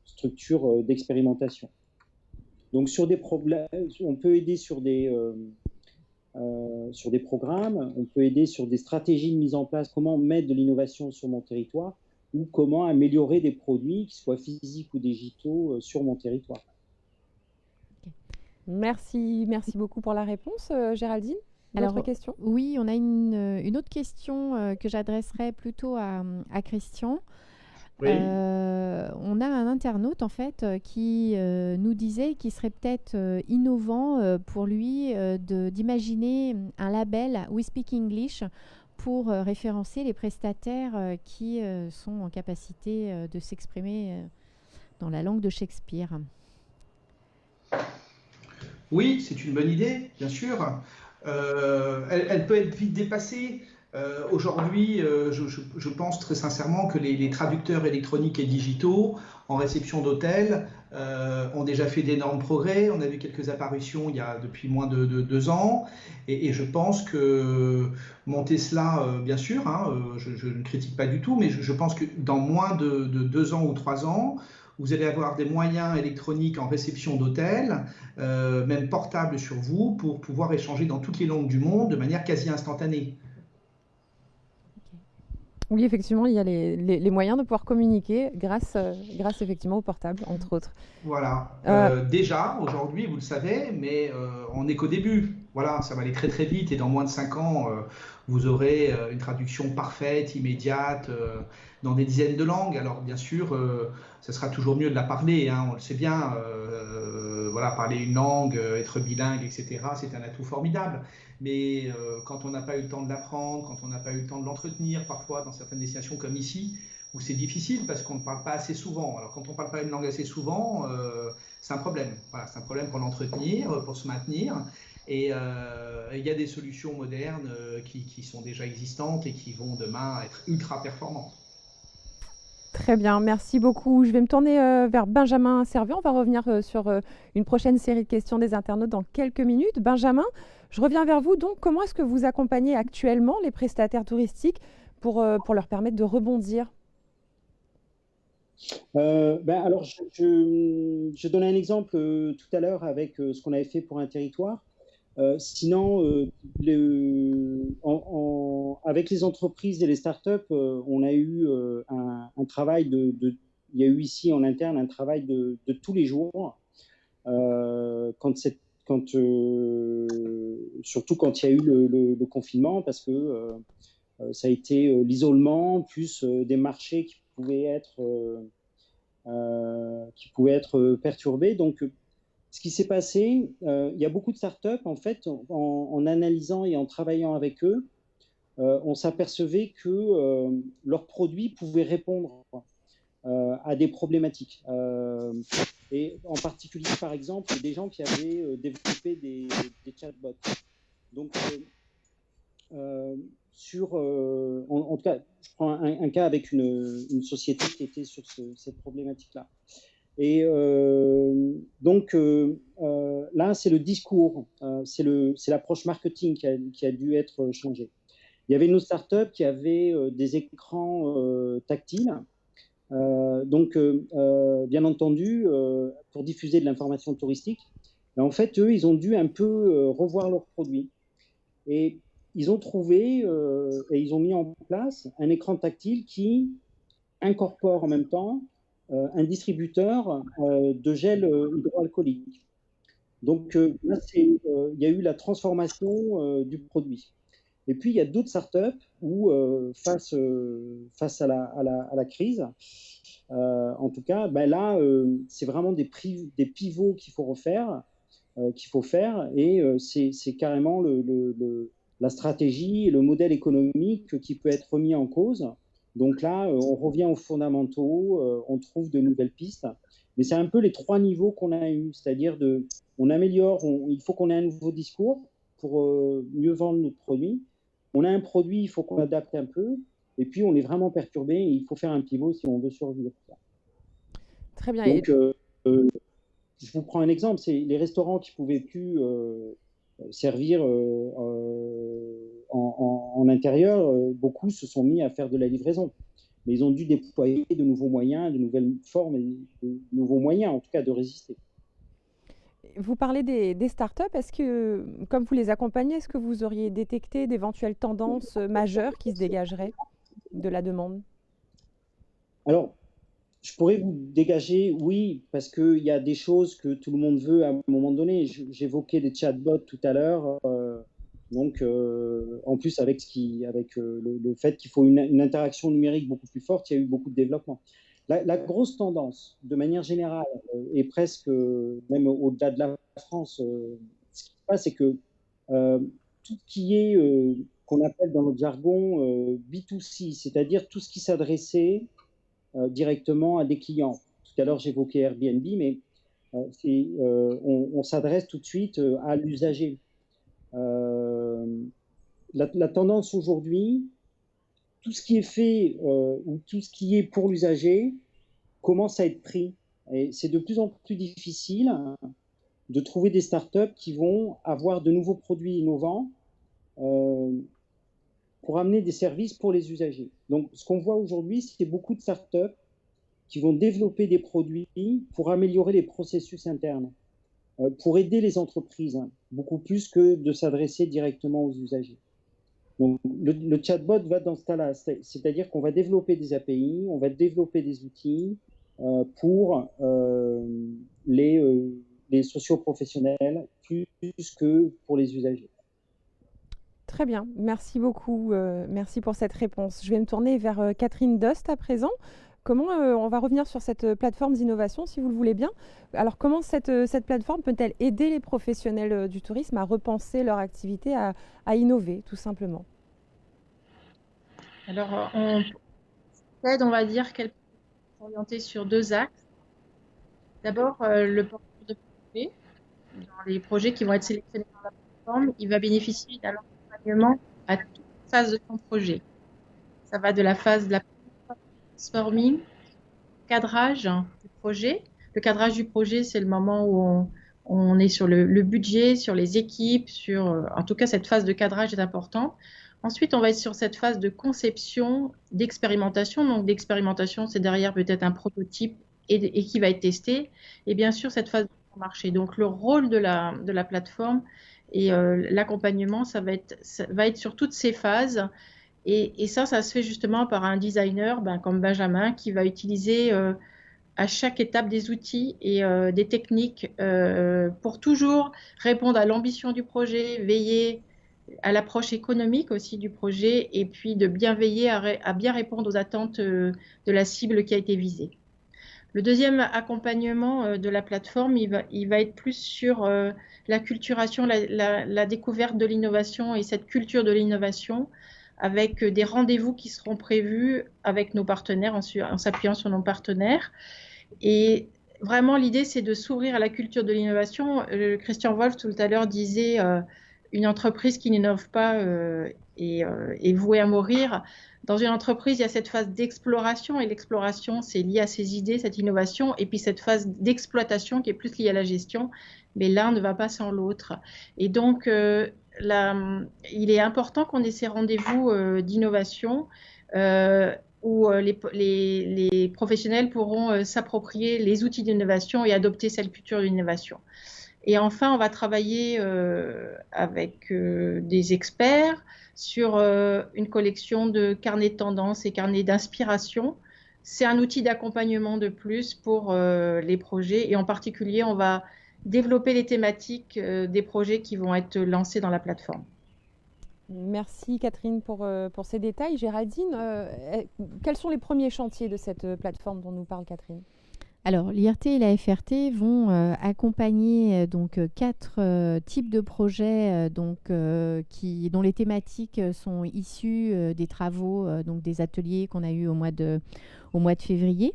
structure d'expérimentation. Donc, sur des problèmes, on peut aider sur des programmes, on peut aider sur des stratégies de mise en place, comment mettre de l'innovation sur mon territoire, ou comment améliorer des produits, qu'ils soient physiques ou digitaux, sur mon territoire. Merci beaucoup pour la réponse, Géraldine. D'autres questions ? Oui, on a une autre question que j'adresserai plutôt à Christian. Oui. On a un internaute en fait qui nous disait qu'il serait peut-être innovant pour lui d'imaginer un label We Speak English pour référencer les prestataires qui sont en capacité de s'exprimer dans la langue de Shakespeare. Oui, c'est une bonne idée, bien sûr. Elle peut être vite dépassée. Aujourd'hui, je pense très sincèrement que les traducteurs électroniques et digitaux en réception d'hôtels ont déjà fait d'énormes progrès. On a vu quelques apparitions depuis moins de 2 ans. Et je pense que monter cela, bien sûr, je ne critique pas du tout, mais je pense que dans moins de 2 ans ou 3 ans, vous allez avoir des moyens électroniques en réception d'hôtels, même portables sur vous, pour pouvoir échanger dans toutes les langues du monde de manière quasi instantanée. Oui, effectivement, il y a les moyens de pouvoir communiquer grâce effectivement au portable, entre autres. Voilà. Déjà, aujourd'hui, vous le savez, mais on n'est qu'au début. Voilà, ça va aller très très vite et dans moins de 5 ans, vous aurez une traduction parfaite, immédiate, dans des dizaines de langues. Alors bien sûr, ça sera toujours mieux de la parler, on le sait bien. Voilà, parler une langue, être bilingue, etc., c'est un atout formidable. Mais quand on n'a pas eu le temps de l'apprendre, quand on n'a pas eu le temps de l'entretenir, parfois dans certaines destinations comme ici, où c'est difficile parce qu'on ne parle pas assez souvent. Alors quand on ne parle pas une langue assez souvent, c'est un problème. Voilà, c'est un problème pour l'entretenir, pour se maintenir. Et il y a des solutions modernes qui sont déjà existantes et qui vont demain être ultra performantes. Très bien, merci beaucoup. Je vais me tourner vers Benjamin Servet. On va revenir sur une prochaine série de questions des internautes dans quelques minutes. Benjamin, je reviens vers vous. Donc, comment est-ce que vous accompagnez actuellement les prestataires touristiques pour leur permettre de rebondir ? Alors, je donnais un exemple tout à l'heure avec ce qu'on avait fait pour un territoire. Sinon, avec les entreprises et les startups, on a eu un travail il y a eu ici en interne un travail de tous les jours. Surtout quand il y a eu le confinement, parce que ça a été l'isolement, plus des marchés qui pouvaient être perturbés. Donc, ce qui s'est passé, il y a beaucoup de startups, en fait, en analysant et en travaillant avec eux, on s'apercevait que leurs produits pouvaient répondre à des problématiques. Et en particulier, par exemple, des gens qui avaient développé des chatbots. Donc, en tout cas, je prends un cas avec une société qui était sur cette problématique-là. Et donc, là, c'est le discours, c'est l'approche marketing qui a dû être changée. Il y avait nos startups qui avaient des écrans tactiles. Donc, bien entendu, pour diffuser de l'information touristique. Et en fait, eux, ils ont dû un peu revoir leurs produits. Et ils ont trouvé et ils ont mis en place un écran tactile qui incorpore en même temps un distributeur de gel hydroalcoolique. Donc là, il y a eu la transformation du produit. Et puis, il y a d'autres startups où, face à la crise, en tout cas, là, c'est vraiment des pivots qu'il faut refaire, et c'est carrément la stratégie et le modèle économique qui peut être remis en cause Donc là, on revient aux fondamentaux, on trouve de nouvelles pistes. Mais c'est un peu les 3 niveaux qu'on a eus, c'est-à-dire on améliore, il faut qu'on ait un nouveau discours pour mieux vendre notre produit. On a un produit, il faut qu'on adapte un peu. Et puis, on est vraiment perturbé et il faut faire un pivot si on veut survivre. Très bien. Donc, je vous prends un exemple, c'est les restaurants qui ne pouvaient plus servir en intérieur, beaucoup se sont mis à faire de la livraison. Mais ils ont dû déployer de nouveaux moyens, de nouvelles formes, et de nouveaux moyens, en tout cas, de résister. Vous parlez des startups. Est-ce que, comme vous les accompagnez, est-ce que vous auriez détecté d'éventuelles tendances majeures qui se dégageraient de la demande? Alors, je pourrais vous dégager, oui, parce qu'il y a des choses que tout le monde veut à un moment donné. J'évoquais les chatbots tout à l'heure. Donc, en plus, avec le fait qu'il faut une interaction numérique beaucoup plus forte, il y a eu beaucoup de développement. La grosse tendance, de manière générale, et presque même au-delà de la France, ce qui se passe, c'est que tout ce qui est, qu'on appelle dans notre jargon, B2C, c'est-à-dire tout ce qui s'adressait directement à des clients. Tout à l'heure, j'évoquais Airbnb, mais on s'adresse tout de suite à l'usager. La tendance aujourd'hui, tout ce qui est fait ou tout ce qui est pour l'usager commence à être pris. Et c'est de plus en plus difficile de trouver des startups qui vont avoir de nouveaux produits innovants pour amener des services pour les usagers. Donc, ce qu'on voit aujourd'hui, c'est beaucoup de startups qui vont développer des produits pour améliorer les processus internes, pour aider les entreprises, beaucoup plus que de s'adresser directement aux usagers. Donc, le chatbot va dans ce cas-là, c'est-à-dire qu'on va développer des API, on va développer des outils pour les socioprofessionnels plus que pour les usagers. Très bien, merci beaucoup. Merci pour cette réponse. Je vais me tourner vers Catherine Dost à présent. Comment on va revenir sur cette plateforme d'innovation, si vous le voulez bien. Alors, comment cette plateforme peut-elle aider les professionnels du tourisme à repenser leur activité, à innover, tout simplement? Alors, on va dire qu'elle peut s'orienter sur 2 axes. D'abord, le porteur de projet, dans les projets qui vont être sélectionnés dans la plateforme, il va bénéficier d'un accompagnement à toute phase de son projet. Ça va de la phase de la brainstorming, cadrage du projet. Le cadrage du projet, c'est le moment où on est sur le budget, sur les équipes, en tout cas, cette phase de cadrage est importante. Ensuite, on va être sur cette phase de conception, d'expérimentation. Donc, d'expérimentation, c'est derrière peut-être un prototype et qui va être testé. Et bien sûr, cette phase de marché. Donc, le rôle de la plateforme et l'accompagnement, ça va être sur toutes ces phases. Et ça se fait justement par un designer comme Benjamin qui va utiliser à chaque étape des outils et des techniques pour toujours répondre à l'ambition du projet, veiller à l'approche économique aussi du projet et puis de bien veiller à bien répondre aux attentes de la cible qui a été visée. Le deuxième accompagnement de la plateforme, il va être plus sur l'acculturation, la découverte de l'innovation et cette culture de l'innovation avec des rendez-vous qui seront prévus avec nos partenaires, en s'appuyant sur nos partenaires. Et vraiment, l'idée, c'est de s'ouvrir à la culture de l'innovation. Christian Wolff, tout à l'heure, disait une entreprise qui n'innove pas est vouée à mourir. Dans une entreprise, il y a cette phase d'exploration, et l'exploration, c'est lié à ces idées, cette innovation, et puis cette phase d'exploitation qui est plus liée à la gestion, mais l'un ne va pas sans l'autre. Et donc, il est important qu'on ait ces rendez-vous d'innovation où les professionnels pourront s'approprier les outils d'innovation et adopter cette culture d'innovation. Et enfin, on va travailler avec des experts sur une collection de carnets de tendances et carnets d'inspiration. C'est un outil d'accompagnement de plus pour les projets et en particulier, on va développer les thématiques des projets qui vont être lancés dans la plateforme. Merci Catherine pour ces détails. Géraldine, quels sont les premiers chantiers de cette plateforme dont nous parle Catherine ? Alors, l'IRT et la FRT vont accompagner donc 4 types de projets dont les thématiques sont issues des travaux, donc des ateliers qu'on a eus au mois de février.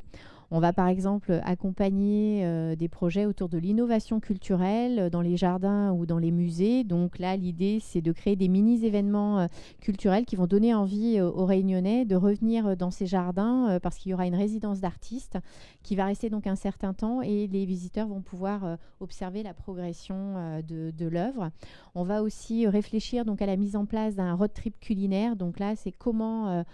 On va par exemple accompagner des projets autour de l'innovation culturelle dans les jardins ou dans les musées. Donc là, l'idée, c'est de créer des mini-événements culturels qui vont donner envie aux Réunionnais de revenir dans ces jardins parce qu'il y aura une résidence d'artistes qui va rester donc un certain temps et les visiteurs vont pouvoir observer la progression de l'œuvre. On va aussi réfléchir donc à la mise en place d'un road trip culinaire. Donc là, c'est comment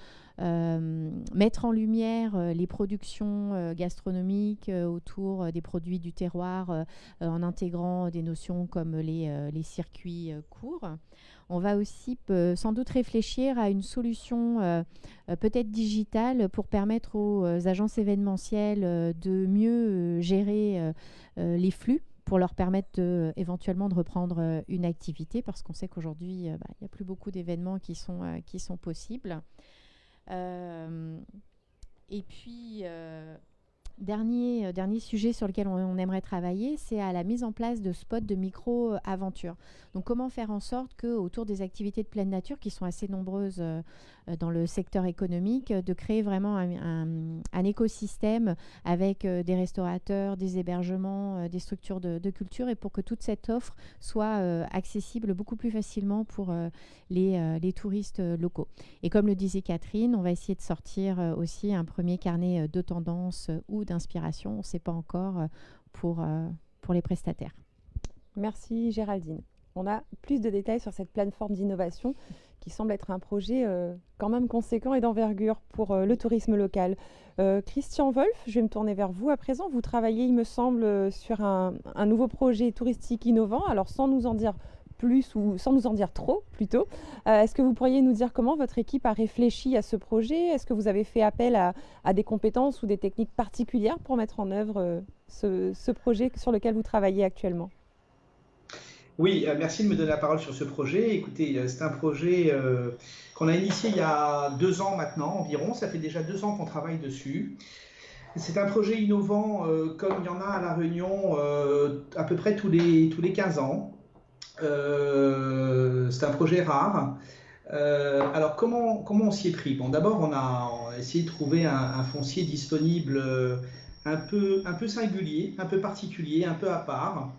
mettre en lumière les productions gastronomiques autour des produits du terroir en intégrant des notions comme les circuits courts. On va aussi sans doute réfléchir à une solution peut-être digitale pour permettre aux agences événementielles de mieux gérer les flux pour leur permettre éventuellement de reprendre une activité parce qu'on sait qu'aujourd'hui, il n'y a plus beaucoup d'événements qui sont possibles. Et puis, dernier sujet sur lequel on aimerait travailler, c'est à la mise en place de spots de micro-aventures. Donc, comment faire en sorte qu'autour des activités de pleine nature, qui sont assez nombreuses dans le secteur économique, de créer vraiment un écosystème avec des restaurateurs, des hébergements, des structures de culture, et pour que toute cette offre soit accessible beaucoup plus facilement pour les touristes locaux. Et comme le disait Catherine, on va essayer de sortir aussi un premier carnet de tendances ou d'inspiration, on ne sait pas encore pour les prestataires. Merci Géraldine. On a plus de détails sur cette plateforme d'innovation qui semble être un projet quand même conséquent et d'envergure pour le tourisme local. Christian Wolf, je vais me tourner vers vous à présent. Vous travaillez, il me semble, sur un nouveau projet touristique innovant. Alors sans nous en dire plus ou sans nous en dire trop plutôt, est-ce que vous pourriez nous dire comment votre équipe a réfléchi à ce projet? Est-ce que vous avez fait appel à des compétences ou des techniques particulières pour mettre en œuvre ce projet sur lequel vous travaillez actuellement? Oui, merci de me donner la parole sur ce projet. Écoutez, c'est un projet qu'on a initié il y a 2 ans maintenant environ. Ça fait déjà 2 ans qu'on travaille dessus. C'est un projet innovant comme il y en a à La Réunion à peu près tous les 15 ans. C'est un projet rare. Alors comment on s'y est pris? Bon, d'abord on a essayé de trouver un foncier disponible un peu singulier, un peu particulier, un peu à part.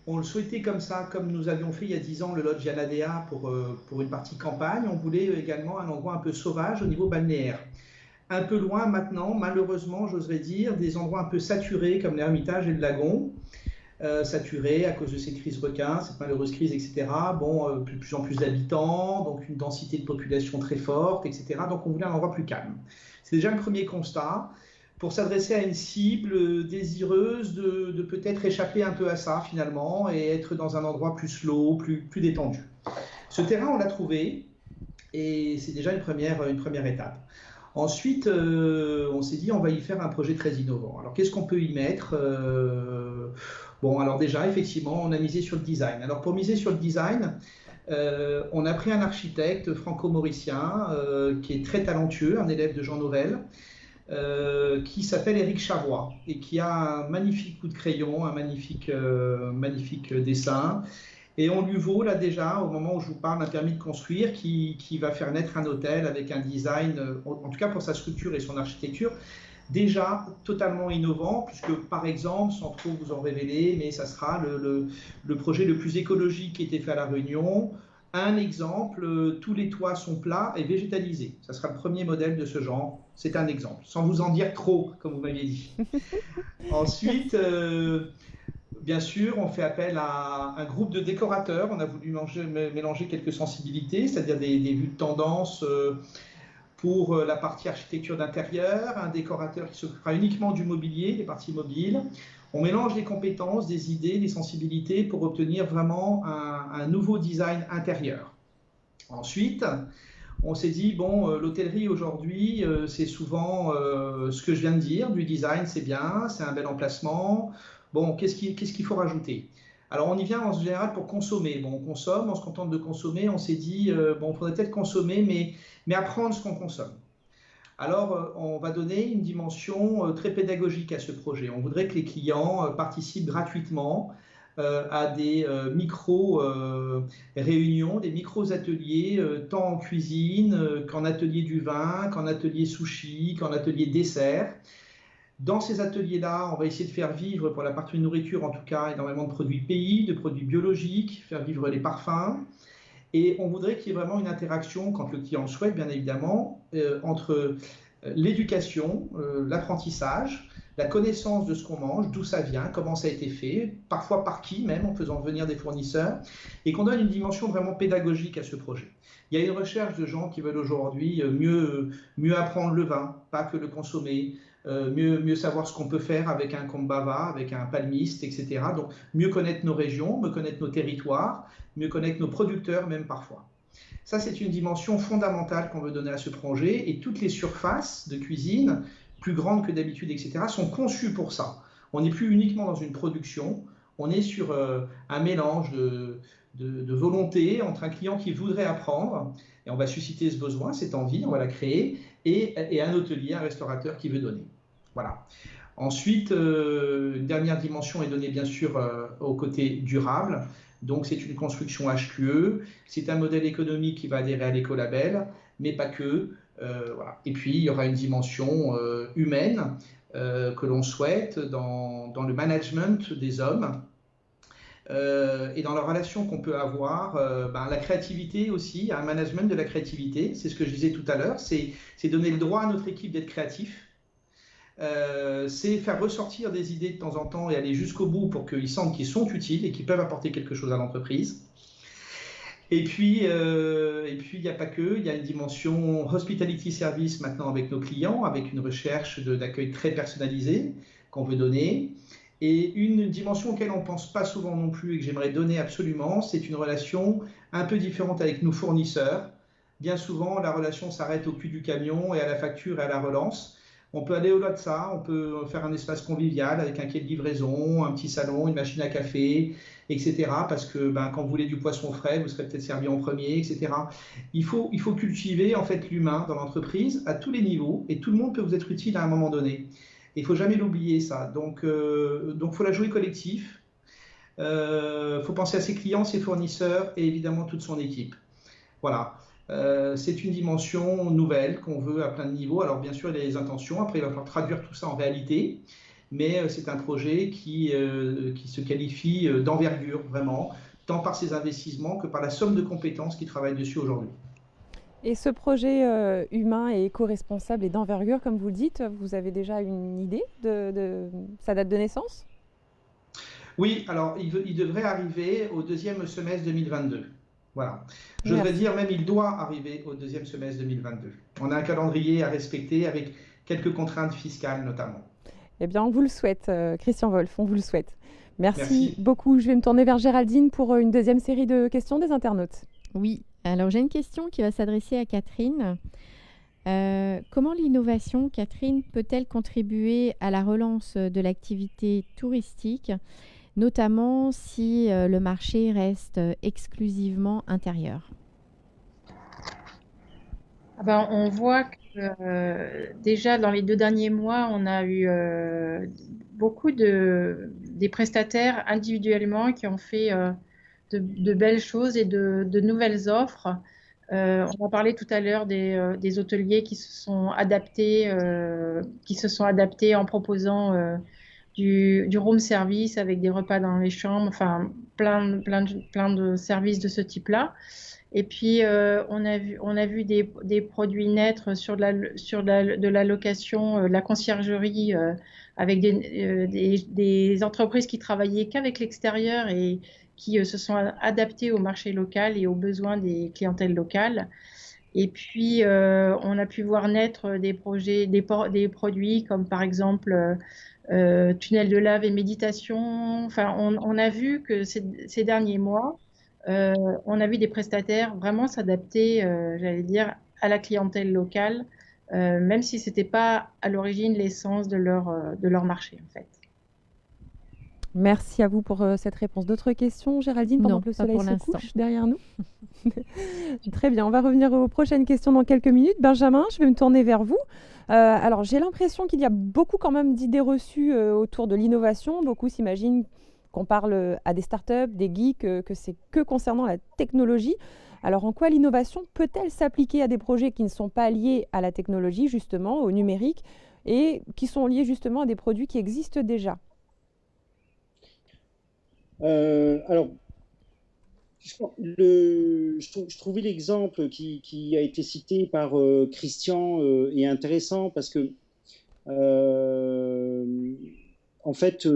On le souhaitait comme ça, comme nous avions fait il y a 10 ans le Lodge Yanadea pour une partie campagne. On voulait également un endroit un peu sauvage au niveau balnéaire. Un peu loin maintenant, malheureusement, j'oserais dire, des endroits un peu saturés comme l'Ermitage et le Lagon. Saturés à cause de cette crise requin, cette malheureuse crise, etc. Bon, de plus en plus d'habitants, donc une densité de population très forte, etc. Donc on voulait un endroit plus calme. C'est déjà le premier constat pour s'adresser à une cible désireuse de peut-être échapper un peu à ça finalement et être dans un endroit plus slow, plus détendu. Ce terrain, on l'a trouvé et c'est déjà une première étape. Ensuite, on s'est dit on va y faire un projet très innovant. Alors qu'est-ce qu'on peut y mettre? Bon, alors déjà, effectivement, on a misé sur le design. Alors pour miser sur le design, on a pris un architecte franco-mauricien qui est très talentueux, un élève de Jean Nouvel, qui s'appelle Éric Chavois et qui a un magnifique coup de crayon, un magnifique dessin. Et on lui vaut là déjà, au moment où je vous parle, un permis de construire qui va faire naître un hôtel avec un design, en tout cas pour sa structure et son architecture, déjà totalement innovant, puisque par exemple, sans trop vous en révéler, mais ça sera le projet le plus écologique qui a été fait à La Réunion. Un exemple, tous les toits sont plats et végétalisés. Ça sera le premier modèle de ce genre. C'est un exemple, sans vous en dire trop, comme vous m'aviez dit. Ensuite, bien sûr, on fait appel à un groupe de décorateurs. On a voulu mélanger quelques sensibilités, c'est-à-dire des vues de tendance pour la partie architecture d'intérieur, un décorateur qui s'occupera uniquement du mobilier, des parties mobiles. On mélange les compétences, des idées, des sensibilités pour obtenir vraiment un nouveau design intérieur. Ensuite, on s'est dit, bon, l'hôtellerie aujourd'hui, c'est souvent ce que je viens de dire, du design, c'est bien, c'est un bel emplacement. Bon, qu'est-ce qu'il faut rajouter? Alors, on y vient en général pour consommer. Bon, on consomme, on se contente de consommer. On s'est dit, bon, il faudrait peut-être consommer, mais apprendre ce qu'on consomme. Alors, on va donner une dimension très pédagogique à ce projet. On voudrait que les clients participent gratuitement à des micro-réunions, des micro-ateliers, tant en cuisine qu'en atelier du vin, qu'en atelier sushi, qu'en atelier dessert. Dans ces ateliers-là, on va essayer de faire vivre, pour la partie nourriture en tout cas, énormément de produits pays, de produits biologiques, faire vivre les parfums. Et on voudrait qu'il y ait vraiment une interaction, quand le client le souhaite, bien évidemment, entre l'éducation, l'apprentissage, la connaissance de ce qu'on mange, d'où ça vient, comment ça a été fait, parfois par qui même, en faisant venir des fournisseurs, et qu'on donne une dimension vraiment pédagogique à ce projet. Il y a une recherche de gens qui veulent aujourd'hui mieux apprendre le vin, pas que le consommer, mieux savoir ce qu'on peut faire avec un kombava, avec un palmiste, etc. Donc mieux connaître nos régions, mieux connaître nos territoires, mieux connaître nos producteurs même parfois. Ça, c'est une dimension fondamentale qu'on veut donner à ce projet, et toutes les surfaces de cuisine, plus grandes que d'habitude, etc., sont conçues pour ça. On n'est plus uniquement dans une production, on est sur un mélange de volonté entre un client qui voudrait apprendre, et on va susciter ce besoin, cette envie, on va la créer, et un hôtelier, un restaurateur qui veut donner. Voilà. Ensuite, une dernière dimension est donnée bien sûr au côté durable. Donc c'est une construction HQE, c'est un modèle économique qui va adhérer à l'écolabel, mais pas que. Voilà. Et puis il y aura une dimension humaine que l'on souhaite dans le management des hommes. Et dans la relation qu'on peut avoir, la créativité aussi, un management de la créativité, c'est ce que je disais tout à l'heure, c'est donner le droit à notre équipe d'être créatif, c'est faire ressortir des idées de temps en temps et aller jusqu'au bout pour qu'ils sentent qu'ils sont utiles et qu'ils peuvent apporter quelque chose à l'entreprise. Et puis, il n'y a pas que, il y a une dimension hospitality service maintenant avec nos clients, avec une recherche d'accueil très personnalisé qu'on veut donner. Et une dimension auquel on ne pense pas souvent non plus et que j'aimerais donner absolument, c'est une relation un peu différente avec nos fournisseurs. Bien souvent, la relation s'arrête au cul du camion et à la facture et à la relance. On peut aller au-delà de ça, on peut faire un espace convivial avec un quai de livraison, un petit salon, une machine à café, etc. Parce que quand vous voulez du poisson frais, vous serez peut-être servi en premier, etc. Il faut cultiver en fait l'humain dans l'entreprise à tous les niveaux et tout le monde peut vous être utile à un moment donné. Il ne faut jamais l'oublier ça. Donc, faut la jouer collectif. Faut penser à ses clients, ses fournisseurs et évidemment toute son équipe. Voilà. C'est une dimension nouvelle qu'on veut à plein de niveaux. Alors bien sûr, il y a les intentions. Après, il va falloir traduire tout ça en réalité. Mais c'est un projet qui se qualifie d'envergure, vraiment, tant par ses investissements que par la somme de compétences qui travaillent dessus aujourd'hui. Et ce projet humain et éco-responsable et d'envergure, comme vous le dites, vous avez déjà une idée de sa date de naissance? Oui, alors il devrait arriver au deuxième semestre 2022. Voilà. Je devrais dire même il doit arriver au deuxième semestre 2022. On a un calendrier à respecter avec quelques contraintes fiscales notamment. Eh bien, on vous le souhaite, Christian Wolf, on vous le souhaite. Merci beaucoup. Je vais me tourner vers Géraldine pour une deuxième série de questions des internautes. Oui, alors j'ai une question qui va s'adresser à Catherine. Comment l'innovation, Catherine, peut-elle contribuer à la relance de l'activité touristique, notamment si le marché reste exclusivement intérieur? On voit que déjà dans les 2 derniers mois, on a eu beaucoup des prestataires individuellement qui ont fait de belles choses et de nouvelles offres. On a parlé tout à l'heure des hôteliers qui se sont adaptés en proposant du room service avec des repas dans les chambres, enfin plein de services de ce type-là. Et puis on a vu des produits naître sur de la location, de la conciergerie avec des entreprises qui travaillaient qu'avec l'extérieur et qui se sont adaptées au marché local et aux besoins des clientèles locales. Et puis on a pu voir naître des projets, des produits comme par exemple tunnel de lave et méditation. Enfin, on a vu que ces derniers mois, on a vu des prestataires vraiment s'adapter, j'allais dire, à la clientèle locale, même si c'était pas à l'origine l'essence de leur marché, en fait. Merci à vous pour cette réponse. D'autres questions, Géraldine, pendant Non, que le pas soleil pour se l'instant. couche derrière nous? Très bien, on va revenir aux prochaines questions dans quelques minutes. Benjamin, je vais me tourner vers vous. Alors, j'ai l'impression qu'il y a beaucoup quand même d'idées reçues autour de l'innovation. Beaucoup s'imaginent qu'on parle à des startups, des geeks, que c'est que concernant la technologie. Alors, en quoi l'innovation peut-elle s'appliquer à des projets qui ne sont pas liés à la technologie, justement, au numérique, et qui sont liés justement à des produits qui existent déjà? Alors, je trouvais l'exemple qui a été cité par Christian est intéressant parce que, euh, en fait,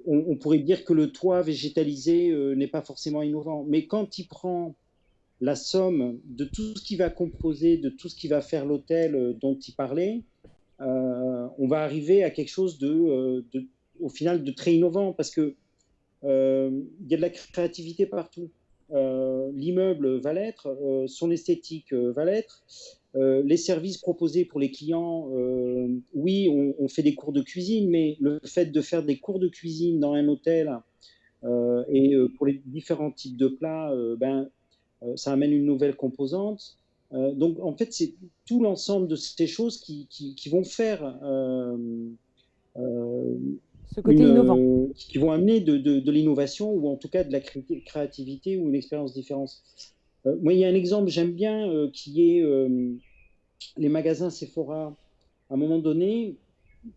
on pourrait dire que le toit végétalisé n'est pas forcément innovant. Mais quand il prend la somme de tout ce qui va composer, de tout ce qui va faire l'hôtel dont il parlait, on va arriver à quelque chose au final, de très innovant parce que il y a de la créativité partout. L'immeuble va l'être, son esthétique va l'être, les services proposés pour les clients, oui, on fait des cours de cuisine, mais le fait de faire des cours de cuisine dans un hôtel et pour les différents types de plats, ça amène une nouvelle composante. Donc, en fait, c'est tout l'ensemble de ces choses qui vont faire euh, Ce côté innovant. qui vont amener de l'innovation ou en tout cas de la créativité ou une expérience différente. Moi, il y a un exemple j'aime bien qui est les magasins Sephora. À un moment donné,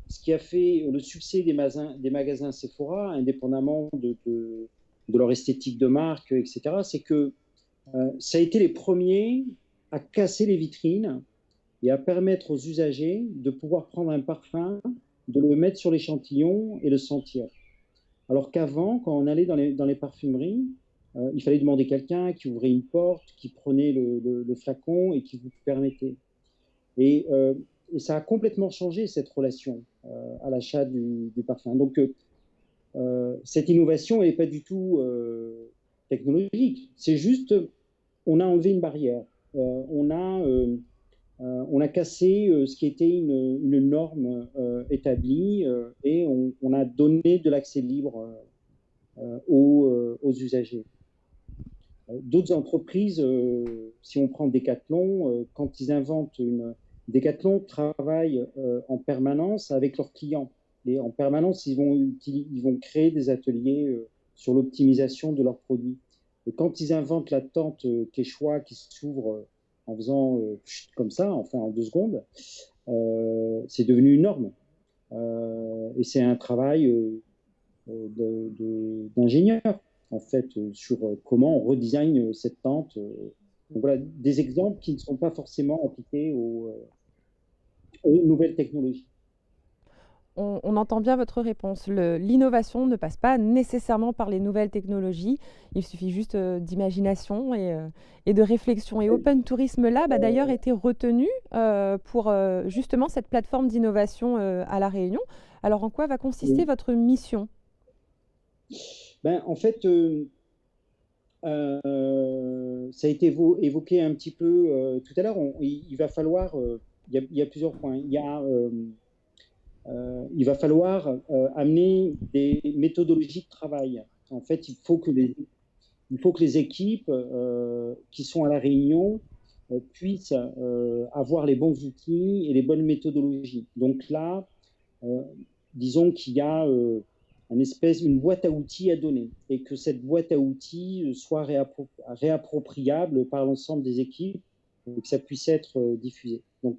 ce qui a fait le succès des magasins Sephora, indépendamment de leur esthétique de marque, etc., c'est que ça a été les premiers à casser les vitrines et à permettre aux usagers de pouvoir prendre un parfum, de le mettre sur l'échantillon et le sentir. Alors qu'avant, quand on allait dans les parfumeries, il fallait demander quelqu'un qui ouvrait une porte, qui prenait le flacon et qui vous permettait. Et, euh, et ça a complètement changé cette relation à l'achat du parfum. Donc, cette innovation, elle n'est pas du tout technologique. C'est juste, on a enlevé une barrière. On a cassé ce qui était une norme établie et on a donné de l'accès libre aux usagers. D'autres entreprises, si on prend Decathlon, quand ils inventent Decathlon travaille en permanence avec leurs clients. Et en permanence, ils vont créer des ateliers sur l'optimisation de leurs produits. Et quand ils inventent la tente Quechua qui s'ouvre en faisant comme ça, enfin en 2 secondes, c'est devenu une norme. Et c'est un travail d'ingénieur, en fait, sur comment on redesign cette tente. Donc voilà, des exemples qui ne sont pas forcément appliqués aux nouvelles technologies. On entend bien votre réponse. L'innovation ne passe pas nécessairement par les nouvelles technologies. Il suffit juste d'imagination et de réflexion. Et Open Tourism Lab a d'ailleurs été retenu pour justement cette plateforme d'innovation à La Réunion. Alors, en quoi va consister Oui. votre mission? En fait, ça a été évoqué un petit peu tout à l'heure. Il va falloir, il y a plusieurs points. Il va falloir amener des méthodologies de travail. En fait, il faut que les équipes qui sont à la réunion puissent avoir les bons outils et les bonnes méthodologies. Donc là, disons qu'il y a une boîte à outils à donner et que cette boîte à outils soit réappropriable par l'ensemble des équipes et que ça puisse être diffusé. Donc,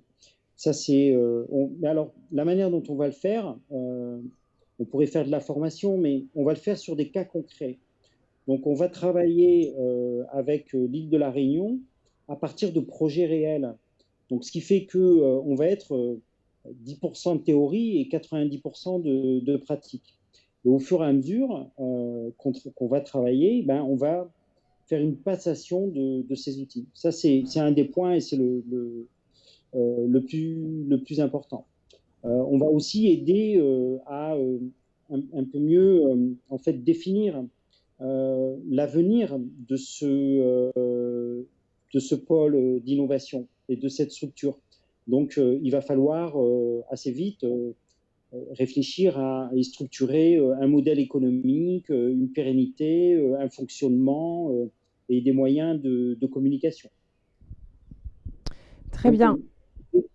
ça, mais alors, la manière dont on va le faire, on pourrait faire de la formation, mais on va le faire sur des cas concrets. Donc, on va travailler avec l'île de la Réunion à partir de projets réels. Donc, ce qui fait qu'on va être 10% de théorie et 90% de pratique. Et au fur et à mesure qu'on va travailler, on va faire une passation de ces outils. Ça, c'est un des points et c'est le plus important. On va aussi aider à un peu mieux en fait définir l'avenir de ce pôle d'innovation et de cette structure. Donc, il va falloir assez vite réfléchir à et structurer un modèle économique, une pérennité, un fonctionnement et des moyens de communication. Très Donc, bien.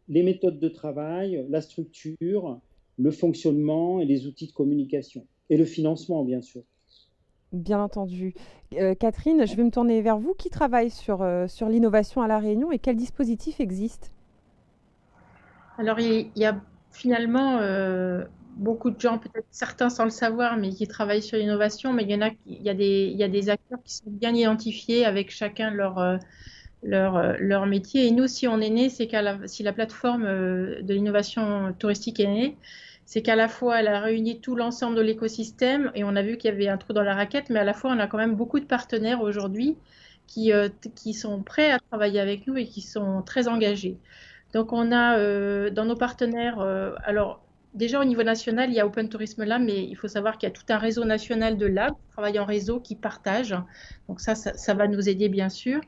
les méthodes de travail, la structure, le fonctionnement et les outils de communication. Et le financement, bien sûr. Bien entendu. Catherine, je vais me tourner vers vous. Qui travaille sur l'innovation à La Réunion et quels dispositifs existent? Alors, il y a finalement beaucoup de gens, peut-être certains sans le savoir, mais qui travaillent sur l'innovation, mais il y a des acteurs qui sont bien identifiés avec chacun leur métier. Et nous, si on est né, si la plateforme de l'innovation touristique est née, c'est qu'à la fois, elle a réuni tout l'ensemble de l'écosystème et on a vu qu'il y avait un trou dans la raquette, mais à la fois, on a quand même beaucoup de partenaires aujourd'hui qui sont prêts à travailler avec nous et qui sont très engagés. Donc, on a dans nos partenaires, alors déjà au niveau national, il y a Open Tourisme Lab, mais il faut savoir qu'il y a tout un réseau national de labs qui travaillent en réseau, qui partagent. Donc, ça va nous aider, bien sûr.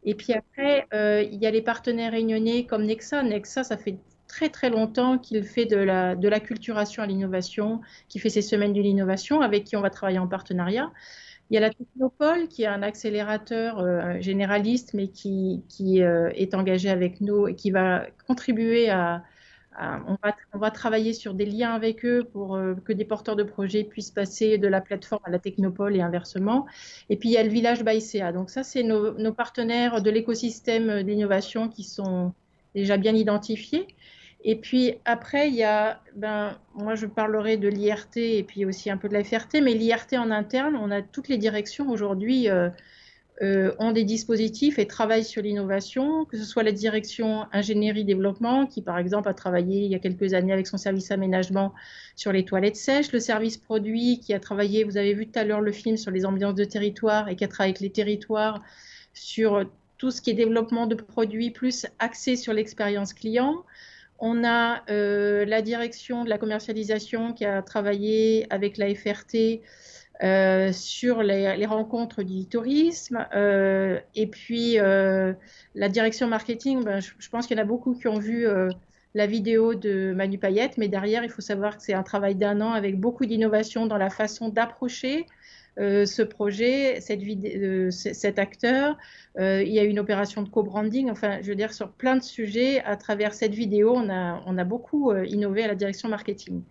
Et puis après, il y a les partenaires réunionnais comme Nexa. Nexa, ça fait très très longtemps qu'il fait de la culturation à l'innovation, qui fait ses semaines de l'innovation, avec qui on va travailler en partenariat. Il y a la Technopole, qui est un accélérateur généraliste, mais qui est engagé avec nous et qui va contribuer on va travailler sur des liens avec eux pour que des porteurs de projets puissent passer de la plateforme à la Technopole et inversement. Et puis, il y a le village Baïséa. Donc ça, c'est nos partenaires de l'écosystème d'innovation qui sont déjà bien identifiés. Et puis après, il y a, moi je parlerai de l'IRT et puis aussi un peu de la FRT, mais l'IRT en interne, on a toutes les directions aujourd'hui ont des dispositifs et travaillent sur l'innovation, que ce soit la direction ingénierie-développement, qui par exemple a travaillé il y a quelques années avec son service aménagement sur les toilettes sèches, le service produit qui a travaillé, vous avez vu tout à l'heure le film sur les ambiances de territoire et qui a travaillé avec les territoires sur tout ce qui est développement de produits plus axé sur l'expérience client. On a la direction de la commercialisation qui a travaillé avec la FRT sur les rencontres du tourisme. Et puis, la direction marketing, je pense qu'il y en a beaucoup qui ont vu la vidéo de Manu Payette, mais derrière, il faut savoir que c'est un travail d'1 an avec beaucoup d'innovation dans la façon d'approcher ce projet, cet acteur. Il y a une opération de co-branding. Enfin, je veux dire, sur plein de sujets, à travers cette vidéo, on a beaucoup innové à la direction marketing.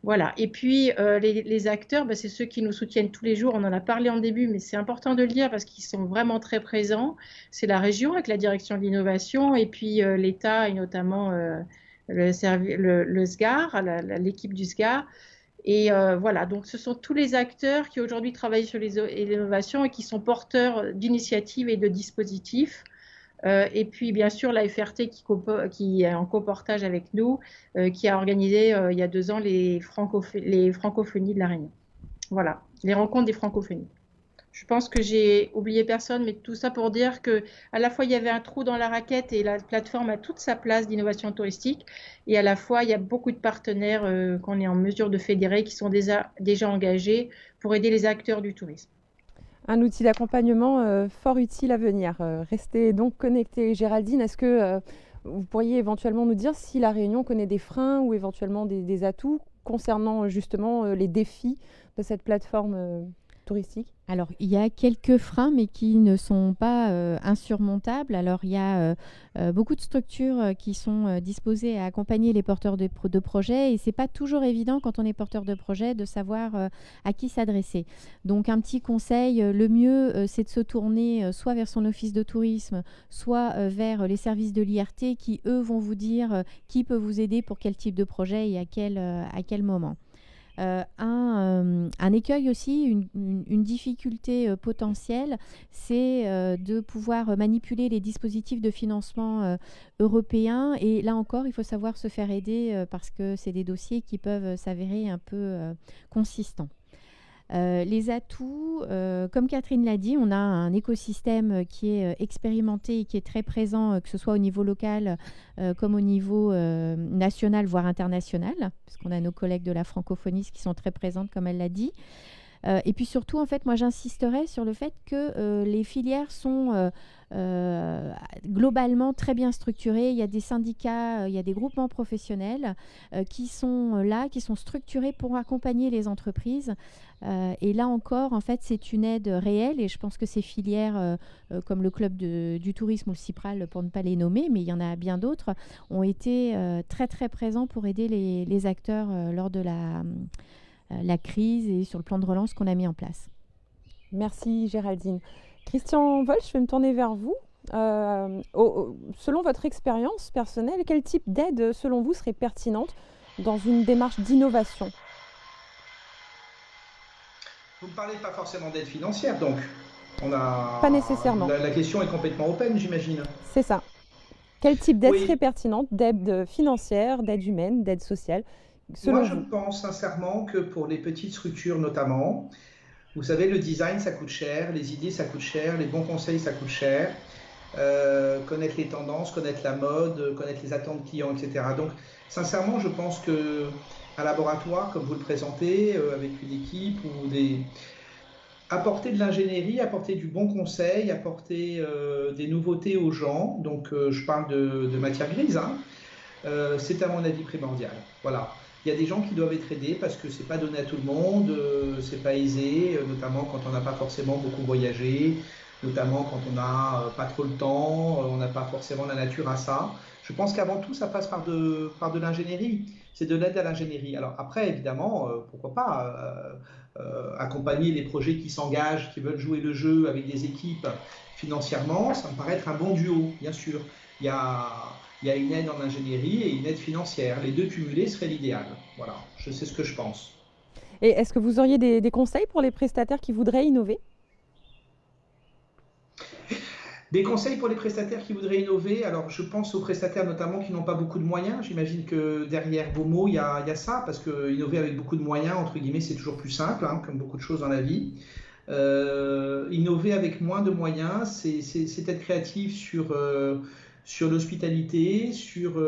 Voilà. Et puis, les acteurs, c'est ceux qui nous soutiennent tous les jours. On en a parlé en début, mais c'est important de le dire parce qu'ils sont vraiment très présents. C'est la région avec la direction de l'innovation et puis l'État et notamment le SGAR, l'équipe du SGAR. Et voilà, donc ce sont tous les acteurs qui aujourd'hui travaillent sur l'innovation et qui sont porteurs d'initiatives et de dispositifs. Et puis, bien sûr, la FRT qui est en coportage avec nous, qui a organisé il y a 2 ans les francophonies de La Réunion. Voilà, les rencontres des francophonies. Je pense que j'ai oublié personne, mais tout ça pour dire que à la fois il y avait un trou dans la raquette et la plateforme a toute sa place d'innovation touristique, et à la fois il y a beaucoup de partenaires qu'on est en mesure de fédérer qui sont déjà engagés pour aider les acteurs du tourisme. Un outil d'accompagnement fort utile à venir. Restez donc connectés. Géraldine, est-ce que vous pourriez éventuellement nous dire si La Réunion connaît des freins ou éventuellement des atouts concernant justement les défis de cette plateforme touristique? Alors, il y a quelques freins, mais qui ne sont pas insurmontables. Alors, il y a beaucoup de structures qui sont disposées à accompagner les porteurs de projets et ce n'est pas toujours évident quand on est porteur de projet de savoir à qui s'adresser. Donc, un petit conseil, le mieux, c'est de se tourner soit vers son office de tourisme, soit vers les services de l'IRT qui, eux, vont vous dire qui peut vous aider pour quel type de projet et à quel moment. Un écueil aussi, une difficulté potentielle, c'est de pouvoir manipuler les dispositifs de financement européens. Et là encore, il faut savoir se faire aider parce que c'est des dossiers qui peuvent s'avérer un peu consistants. Les atouts, comme Catherine l'a dit, on a un écosystème qui est expérimenté et qui est très présent, que ce soit au niveau local comme au niveau national, voire international, parce qu'on a nos collègues de la francophonie qui sont très présentes, comme elle l'a dit. Et puis surtout, en fait, moi, j'insisterai sur le fait que les filières sont globalement très bien structurée. Il y a des syndicats, il y a des groupements professionnels qui sont là, qui sont structurés pour accompagner les entreprises. Et là encore, en fait, c'est une aide réelle et je pense que ces filières comme le club du tourisme ou le CIPRAL, pour ne pas les nommer, mais il y en a bien d'autres, ont été très très présents pour aider les acteurs lors de la crise et sur le plan de relance qu'on a mis en place. Merci Géraldine. Christian Wolf, je vais me tourner vers vous. Selon votre expérience personnelle, quel type d'aide, selon vous, serait pertinente dans une démarche d'innovation ? Vous ne parlez pas forcément d'aide financière, donc Pas nécessairement. La question est complètement open, j'imagine. C'est ça. Quel type d'aide Oui. serait pertinente? D'aide financière, d'aide humaine, d'aide sociale, selon Moi, je vous? pense sincèrement que pour les petites structures notamment, vous savez, le design, ça coûte cher, les idées, ça coûte cher, les bons conseils, ça coûte cher. Connaître les tendances, connaître la mode, connaître les attentes clients, etc. Donc, sincèrement, je pense qu'un laboratoire, comme vous le présentez, avec une équipe ou apporter de l'ingénierie, apporter du bon conseil, apporter des nouveautés aux gens, donc je parle de matière grise, hein, c'est à mon avis primordial. Voilà. Il y a des gens qui doivent être aidés parce que c'est pas donné à tout le monde, c'est pas aisé, notamment quand on n'a pas forcément beaucoup voyagé, notamment quand on n'a pas trop le temps, on n'a pas forcément la nature à ça. Je pense qu'avant tout, ça passe par de l'ingénierie. C'est de l'aide à l'ingénierie. Alors après, évidemment, pourquoi pas accompagner les projets qui s'engagent, qui veulent jouer le jeu avec des équipes financièrement, ça me paraît être un bon duo, bien sûr. Il y a une aide en ingénierie et une aide financière. Les deux cumulés serait l'idéal. Voilà, je sais ce que je pense. Et est-ce que vous auriez des conseils pour les prestataires qui voudraient innover? Des conseils pour les prestataires qui voudraient innover. Alors, je pense aux prestataires notamment qui n'ont pas beaucoup de moyens. J'imagine que derrière vos mots, il y a ça, parce que innover avec beaucoup de moyens, entre guillemets, c'est toujours plus simple, hein, comme beaucoup de choses dans la vie. Innover avec moins de moyens, c'est être créatif sur l'hospitalité, sur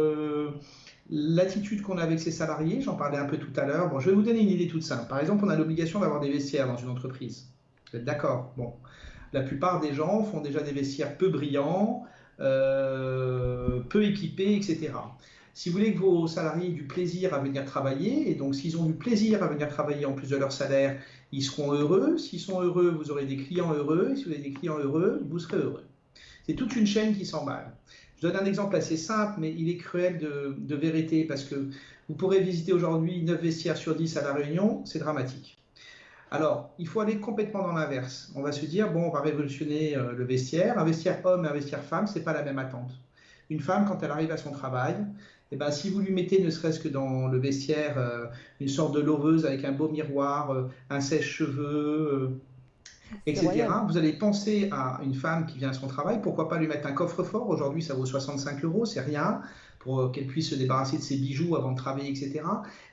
l'attitude qu'on a avec ses salariés. J'en parlais un peu tout à l'heure. Bon, je vais vous donner une idée toute simple. Par exemple, on a l'obligation d'avoir des vestiaires dans une entreprise. Vous êtes d'accord? Bon. La plupart des gens font déjà des vestiaires peu brillants, peu équipés, etc. Si vous voulez que vos salariés aient du plaisir à venir travailler, et donc s'ils ont du plaisir à venir travailler en plus de leur salaire, ils seront heureux. S'ils sont heureux, vous aurez des clients heureux. Et si vous avez des clients heureux, vous serez heureux. C'est toute une chaîne qui s'emballe. Je donne un exemple assez simple, mais il est cruel de vérité, parce que vous pourrez visiter aujourd'hui 9 vestiaires sur 10 à La Réunion, c'est dramatique. Alors, il faut aller complètement dans l'inverse. On va se dire, bon, on va révolutionner le vestiaire. Un vestiaire homme et un vestiaire femme, ce n'est pas la même attente. Une femme, quand elle arrive à son travail, eh ben, si vous lui mettez, ne serait-ce que dans le vestiaire, une sorte de loveuse avec un beau miroir, un sèche-cheveux, etc., vous allez penser à une femme qui vient à son travail. Pourquoi pas lui mettre un coffre-fort? Aujourd'hui, ça vaut 65 €, c'est rien, pour qu'elle puisse se débarrasser de ses bijoux avant de travailler, etc.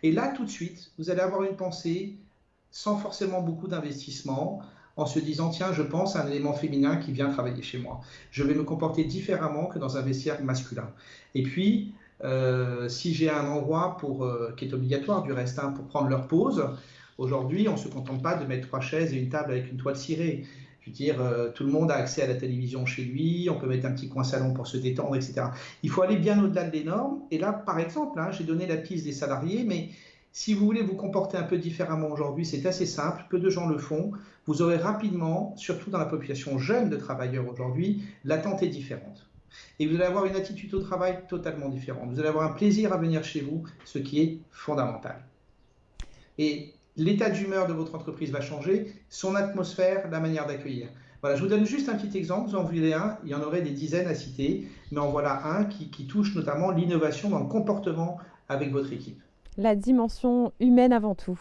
Et là, tout de suite, vous allez avoir une pensée sans forcément beaucoup d'investissement, en se disant, tiens, je pense à un élément féminin qui vient travailler chez moi. Je vais me comporter différemment que dans un vestiaire masculin. Et puis, si j'ai un endroit qui est obligatoire du reste, hein, pour prendre leur pause, aujourd'hui, on ne se contente pas de mettre 3 chaises et une table avec une toile cirée. Je veux dire, tout le monde a accès à la télévision chez lui, on peut mettre un petit coin salon pour se détendre, etc. Il faut aller bien au-delà des normes. Et là, par exemple, hein, j'ai donné la piste des salariés, mais si vous voulez vous comporter un peu différemment aujourd'hui, c'est assez simple, peu de gens le font. Vous aurez rapidement, surtout dans la population jeune de travailleurs aujourd'hui, l'attente est différente. Et vous allez avoir une attitude au travail totalement différente. Vous allez avoir un plaisir à venir chez vous, ce qui est fondamental. Et l'état d'humeur de votre entreprise va changer, son atmosphère, la manière d'accueillir. Voilà, je vous donne juste un petit exemple, vous en voulez un, il y en aurait des dizaines à citer, mais en voilà un qui touche notamment l'innovation dans le comportement avec votre équipe. La dimension humaine avant tout.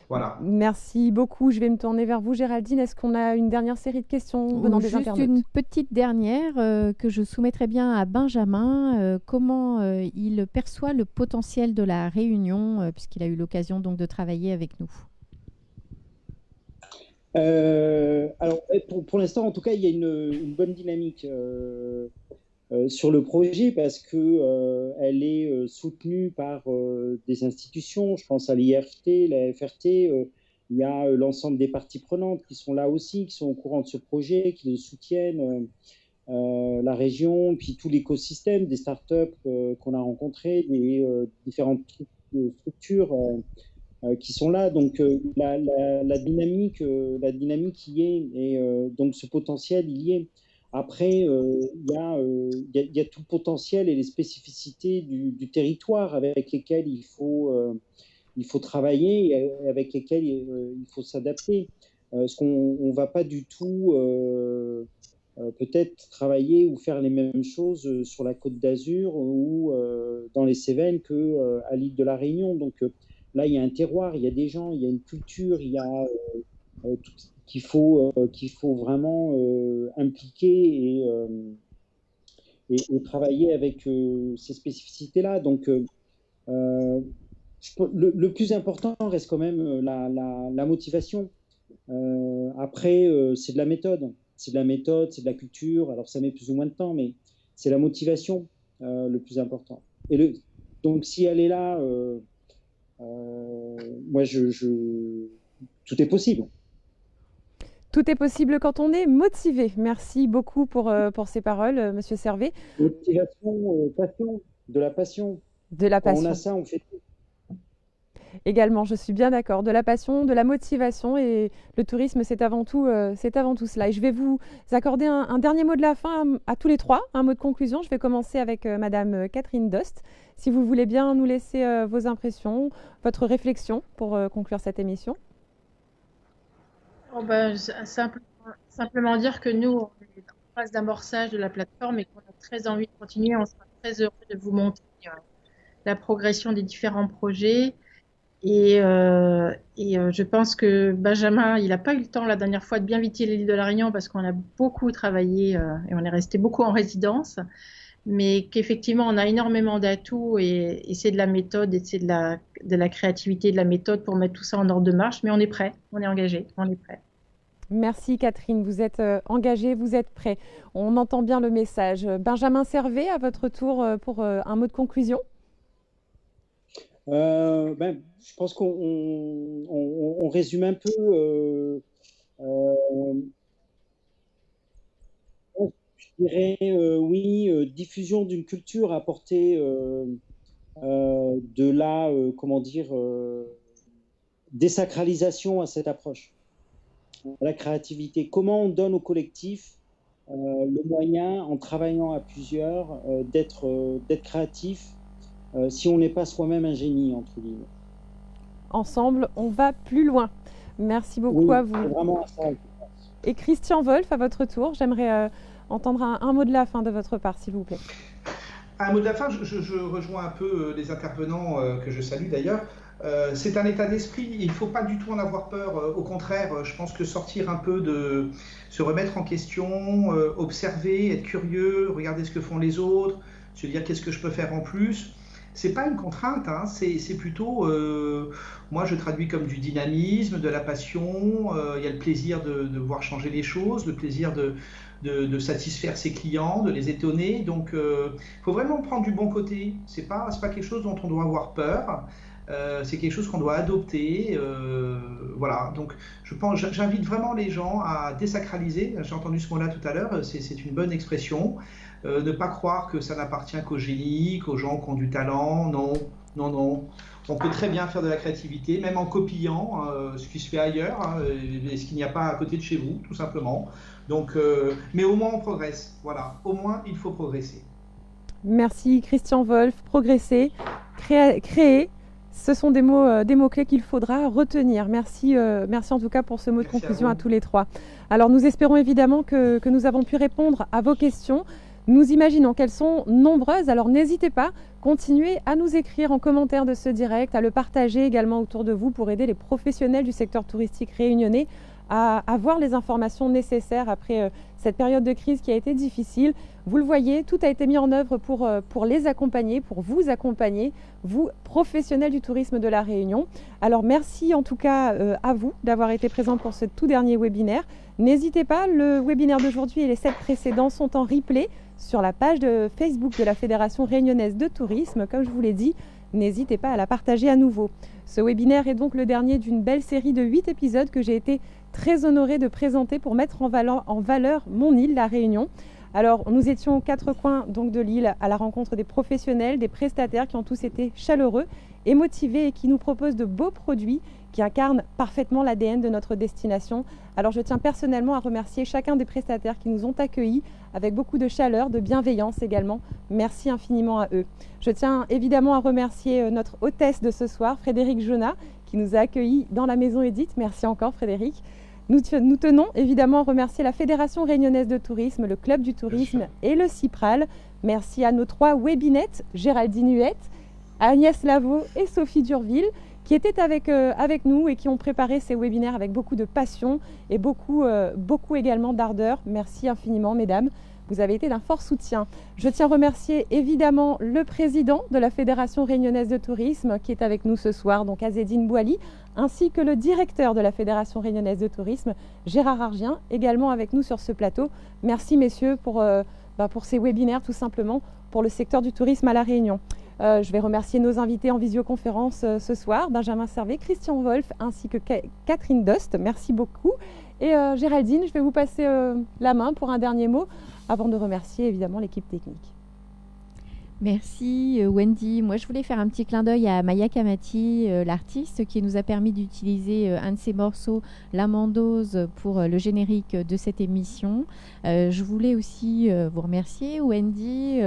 Voilà. Merci beaucoup. Je vais me tourner vers vous, Géraldine. Est-ce qu'on a une dernière série de questions venant des internautes? Juste une petite dernière que je soumettrai bien à Benjamin. Comment il perçoit le potentiel de la Réunion, puisqu'il a eu l'occasion donc de travailler avec nous? Alors, pour l'instant, en tout cas, il y a une bonne dynamique sur le projet parce que elle est soutenue par des institutions. Je pense à l'IRT, la FRT. Il y a l'ensemble des parties prenantes qui sont là aussi, qui sont au courant de ce projet, qui le soutiennent. la région, puis tout l'écosystème des startups qu'on a rencontrés, des différentes structures qui sont là. Donc la dynamique y est, et donc ce potentiel il y est. Après, il y a tout le potentiel et les spécificités du territoire avec lesquels il faut travailler et avec lesquels il faut s'adapter. Parce qu'on ne va pas du tout peut-être travailler ou faire les mêmes choses sur la Côte d'Azur ou dans les Cévennes qu'à l'île de la Réunion. Donc là, il y a un terroir, il y a des gens, il y a une culture, il y a tout qu'il faut vraiment impliquer et travailler avec ces spécificités-là. Donc, le plus important reste quand même la motivation. Après, c'est de la méthode. C'est de la méthode, c'est de la culture. Alors, ça met plus ou moins de temps, mais c'est la motivation le plus important. Donc, si elle est là, moi, tout est possible. Tout est possible quand on est motivé. Merci beaucoup pour ces paroles, Monsieur Servet. Motivation, passion, de la passion. De la passion. Quand on a ça, on fait tout. Également, je suis bien d'accord. De la passion, de la motivation, et le tourisme, c'est avant tout cela. Et je vais vous accorder un dernier mot de la fin à tous les trois, un mot de conclusion. Je vais commencer avec Madame Catherine Dost. Si vous voulez bien nous laisser vos impressions, votre réflexion pour conclure cette émission. Oh ben, simplement dire que nous, on est en phase d'amorçage de la plateforme et qu'on a très envie de continuer. On sera très heureux de vous montrer la progression des différents projets. Et je pense que Benjamin, il n'a pas eu le temps la dernière fois de bien visiter l'île de la Réunion parce qu'on a beaucoup travaillé et on est resté beaucoup en résidence. Mais qu'effectivement, on a énormément d'atouts et c'est de la méthode et c'est de la créativité, de la méthode pour mettre tout ça en ordre de marche. Mais on est prêt, on est engagé, on est prêt. Merci Catherine, vous êtes engagée, vous êtes prêt. On entend bien le message. Benjamin Servet, à votre tour pour un mot de conclusion. Je pense qu'on résume un peu. Je dirais oui, diffusion d'une culture, apporter de la, désacralisation à cette approche, à la créativité. Comment on donne au collectif le moyen, en travaillant à plusieurs, d'être créatif si on n'est pas soi-même un génie, entre guillemets. Ensemble, on va plus loin. Merci beaucoup à vous. C'est vraiment ça. Et Christian Wolf, à votre tour, j'aimerais entendre un mot de la fin de votre part, s'il vous plaît. Un mot de la fin, je rejoins un peu les intervenants que je salue d'ailleurs. C'est un état d'esprit, il ne faut pas du tout en avoir peur. Au contraire, je pense que sortir un peu se remettre en question, observer, être curieux, regarder ce que font les autres, se dire qu'est-ce que je peux faire en plus. C'est pas une contrainte, hein, c'est plutôt, moi je traduis comme du dynamisme, de la passion. Il y a le plaisir de voir changer les choses, le plaisir de satisfaire ses clients, de les étonner. Donc, faut vraiment prendre du bon côté. C'est pas quelque chose dont on doit avoir peur. C'est quelque chose qu'on doit adopter. Voilà. Donc, j'invite vraiment les gens à désacraliser. J'ai entendu ce mot-là tout à l'heure. C'est une bonne expression. Ne pas croire que ça n'appartient qu'aux génies, qu'aux gens qui ont du talent. Non, non, non. On peut très bien faire de la créativité, même en copiant ce qui se fait ailleurs, hein, et ce qu'il n'y a pas à côté de chez vous, tout simplement. Donc, mais au moins on progresse. Voilà. Au moins il faut progresser. Merci Christian Wolf. Progresser, créer. Ce sont des mots-clés qu'il faudra retenir. Merci en tout cas pour ce mot de conclusion à tous les trois. Alors nous espérons évidemment que nous avons pu répondre à vos questions. Nous imaginons qu'elles sont nombreuses, alors n'hésitez pas, continuez à nous écrire en commentaire de ce direct, à le partager également autour de vous pour aider les professionnels du secteur touristique réunionnais à avoir les informations nécessaires après cette période de crise qui a été difficile. Vous le voyez, tout a été mis en œuvre pour les accompagner, pour vous accompagner, vous, professionnels du tourisme de la Réunion. Alors merci en tout cas à vous d'avoir été présents pour ce tout dernier webinaire. N'hésitez pas, le webinaire d'aujourd'hui et les 7 précédents sont en replay sur la page de Facebook de la Fédération réunionnaise de tourisme. Comme je vous l'ai dit, n'hésitez pas à la partager à nouveau. Ce webinaire est donc le dernier d'une belle série de 8 épisodes que j'ai été très honorée de présenter pour mettre en valeur mon île, la Réunion. Alors, nous étions aux 4 coins donc, de l'île à la rencontre des professionnels, des prestataires qui ont tous été chaleureux et motivés et qui nous proposent de beaux produits qui incarnent parfaitement l'ADN de notre destination. Alors, je tiens personnellement à remercier chacun des prestataires qui nous ont accueillis avec beaucoup de chaleur, de bienveillance également. Merci infiniment à eux. Je tiens évidemment à remercier notre hôtesse de ce soir, Frédéric Jonat, qui nous a accueillis dans la maison Édith. Merci encore Frédéric. Nous tenons évidemment à remercier la Fédération réunionnaise de tourisme, le Club du tourisme et le CIPRAL. Merci à nos 3 webinettes, Géraldine Huette, Agnès Lavaux et Sophie Durville, qui étaient avec nous et qui ont préparé ces webinaires avec beaucoup de passion et beaucoup également d'ardeur. Merci infiniment, mesdames. Vous avez été d'un fort soutien. Je tiens à remercier évidemment le président de la Fédération réunionnaise de tourisme qui est avec nous ce soir, donc Azzedine Bouali, ainsi que le directeur de la Fédération réunionnaise de tourisme, Gérard Argien, également avec nous sur ce plateau. Merci messieurs pour ces webinaires tout simplement pour le secteur du tourisme à La Réunion. Je vais remercier nos invités en visioconférence ce soir, Benjamin Servet, Christian Wolf ainsi que Catherine Dost. Merci beaucoup. Et Géraldine, je vais vous passer la main pour un dernier mot avant de remercier évidemment l'équipe technique. Merci Wendy. Moi, je voulais faire un petit clin d'œil à Maya Kamati, l'artiste, qui nous a permis d'utiliser un de ses morceaux, La Mandose, pour le générique de cette émission. Je voulais aussi vous remercier, Wendy,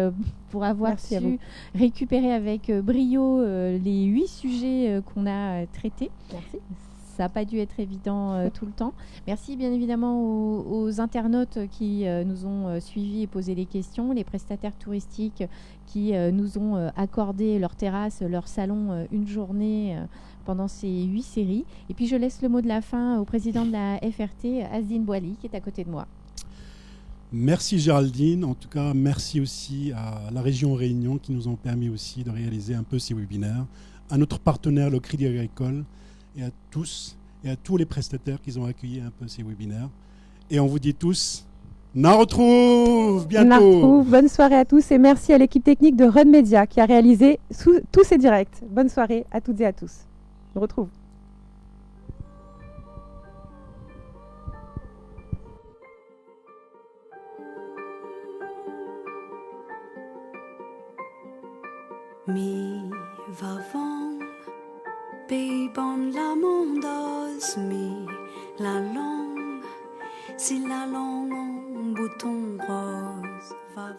pour avoir su récupérer avec brio les 8 sujets qu'on a traités. Merci. Ça n'a pas dû être évident tout le temps. Merci bien évidemment aux internautes qui nous ont suivis et posé des questions, les prestataires touristiques qui nous ont accordé leur terrasse, leur salon une journée pendant ces 8 séries. Et puis je laisse le mot de la fin au président de la FRT, Azzedine Bouali, qui est à côté de moi. Merci Géraldine. En tout cas, merci aussi à la région Réunion qui nous ont permis aussi de réaliser un peu ces webinaires, à notre partenaire, le Crédit Agricole, et à tous et à tous les prestataires qui ont accueilli un peu ces webinaires. Et on vous dit tous, on retrouve bientôt. On retrouve. Bonne soirée à tous et merci à l'équipe technique de Run Media qui a réalisé tous ces directs. Bonne soirée à toutes et à tous. On retrouve. Mi vavon Bébon la mondeuse, mi la langue, si la langue en bouton rose va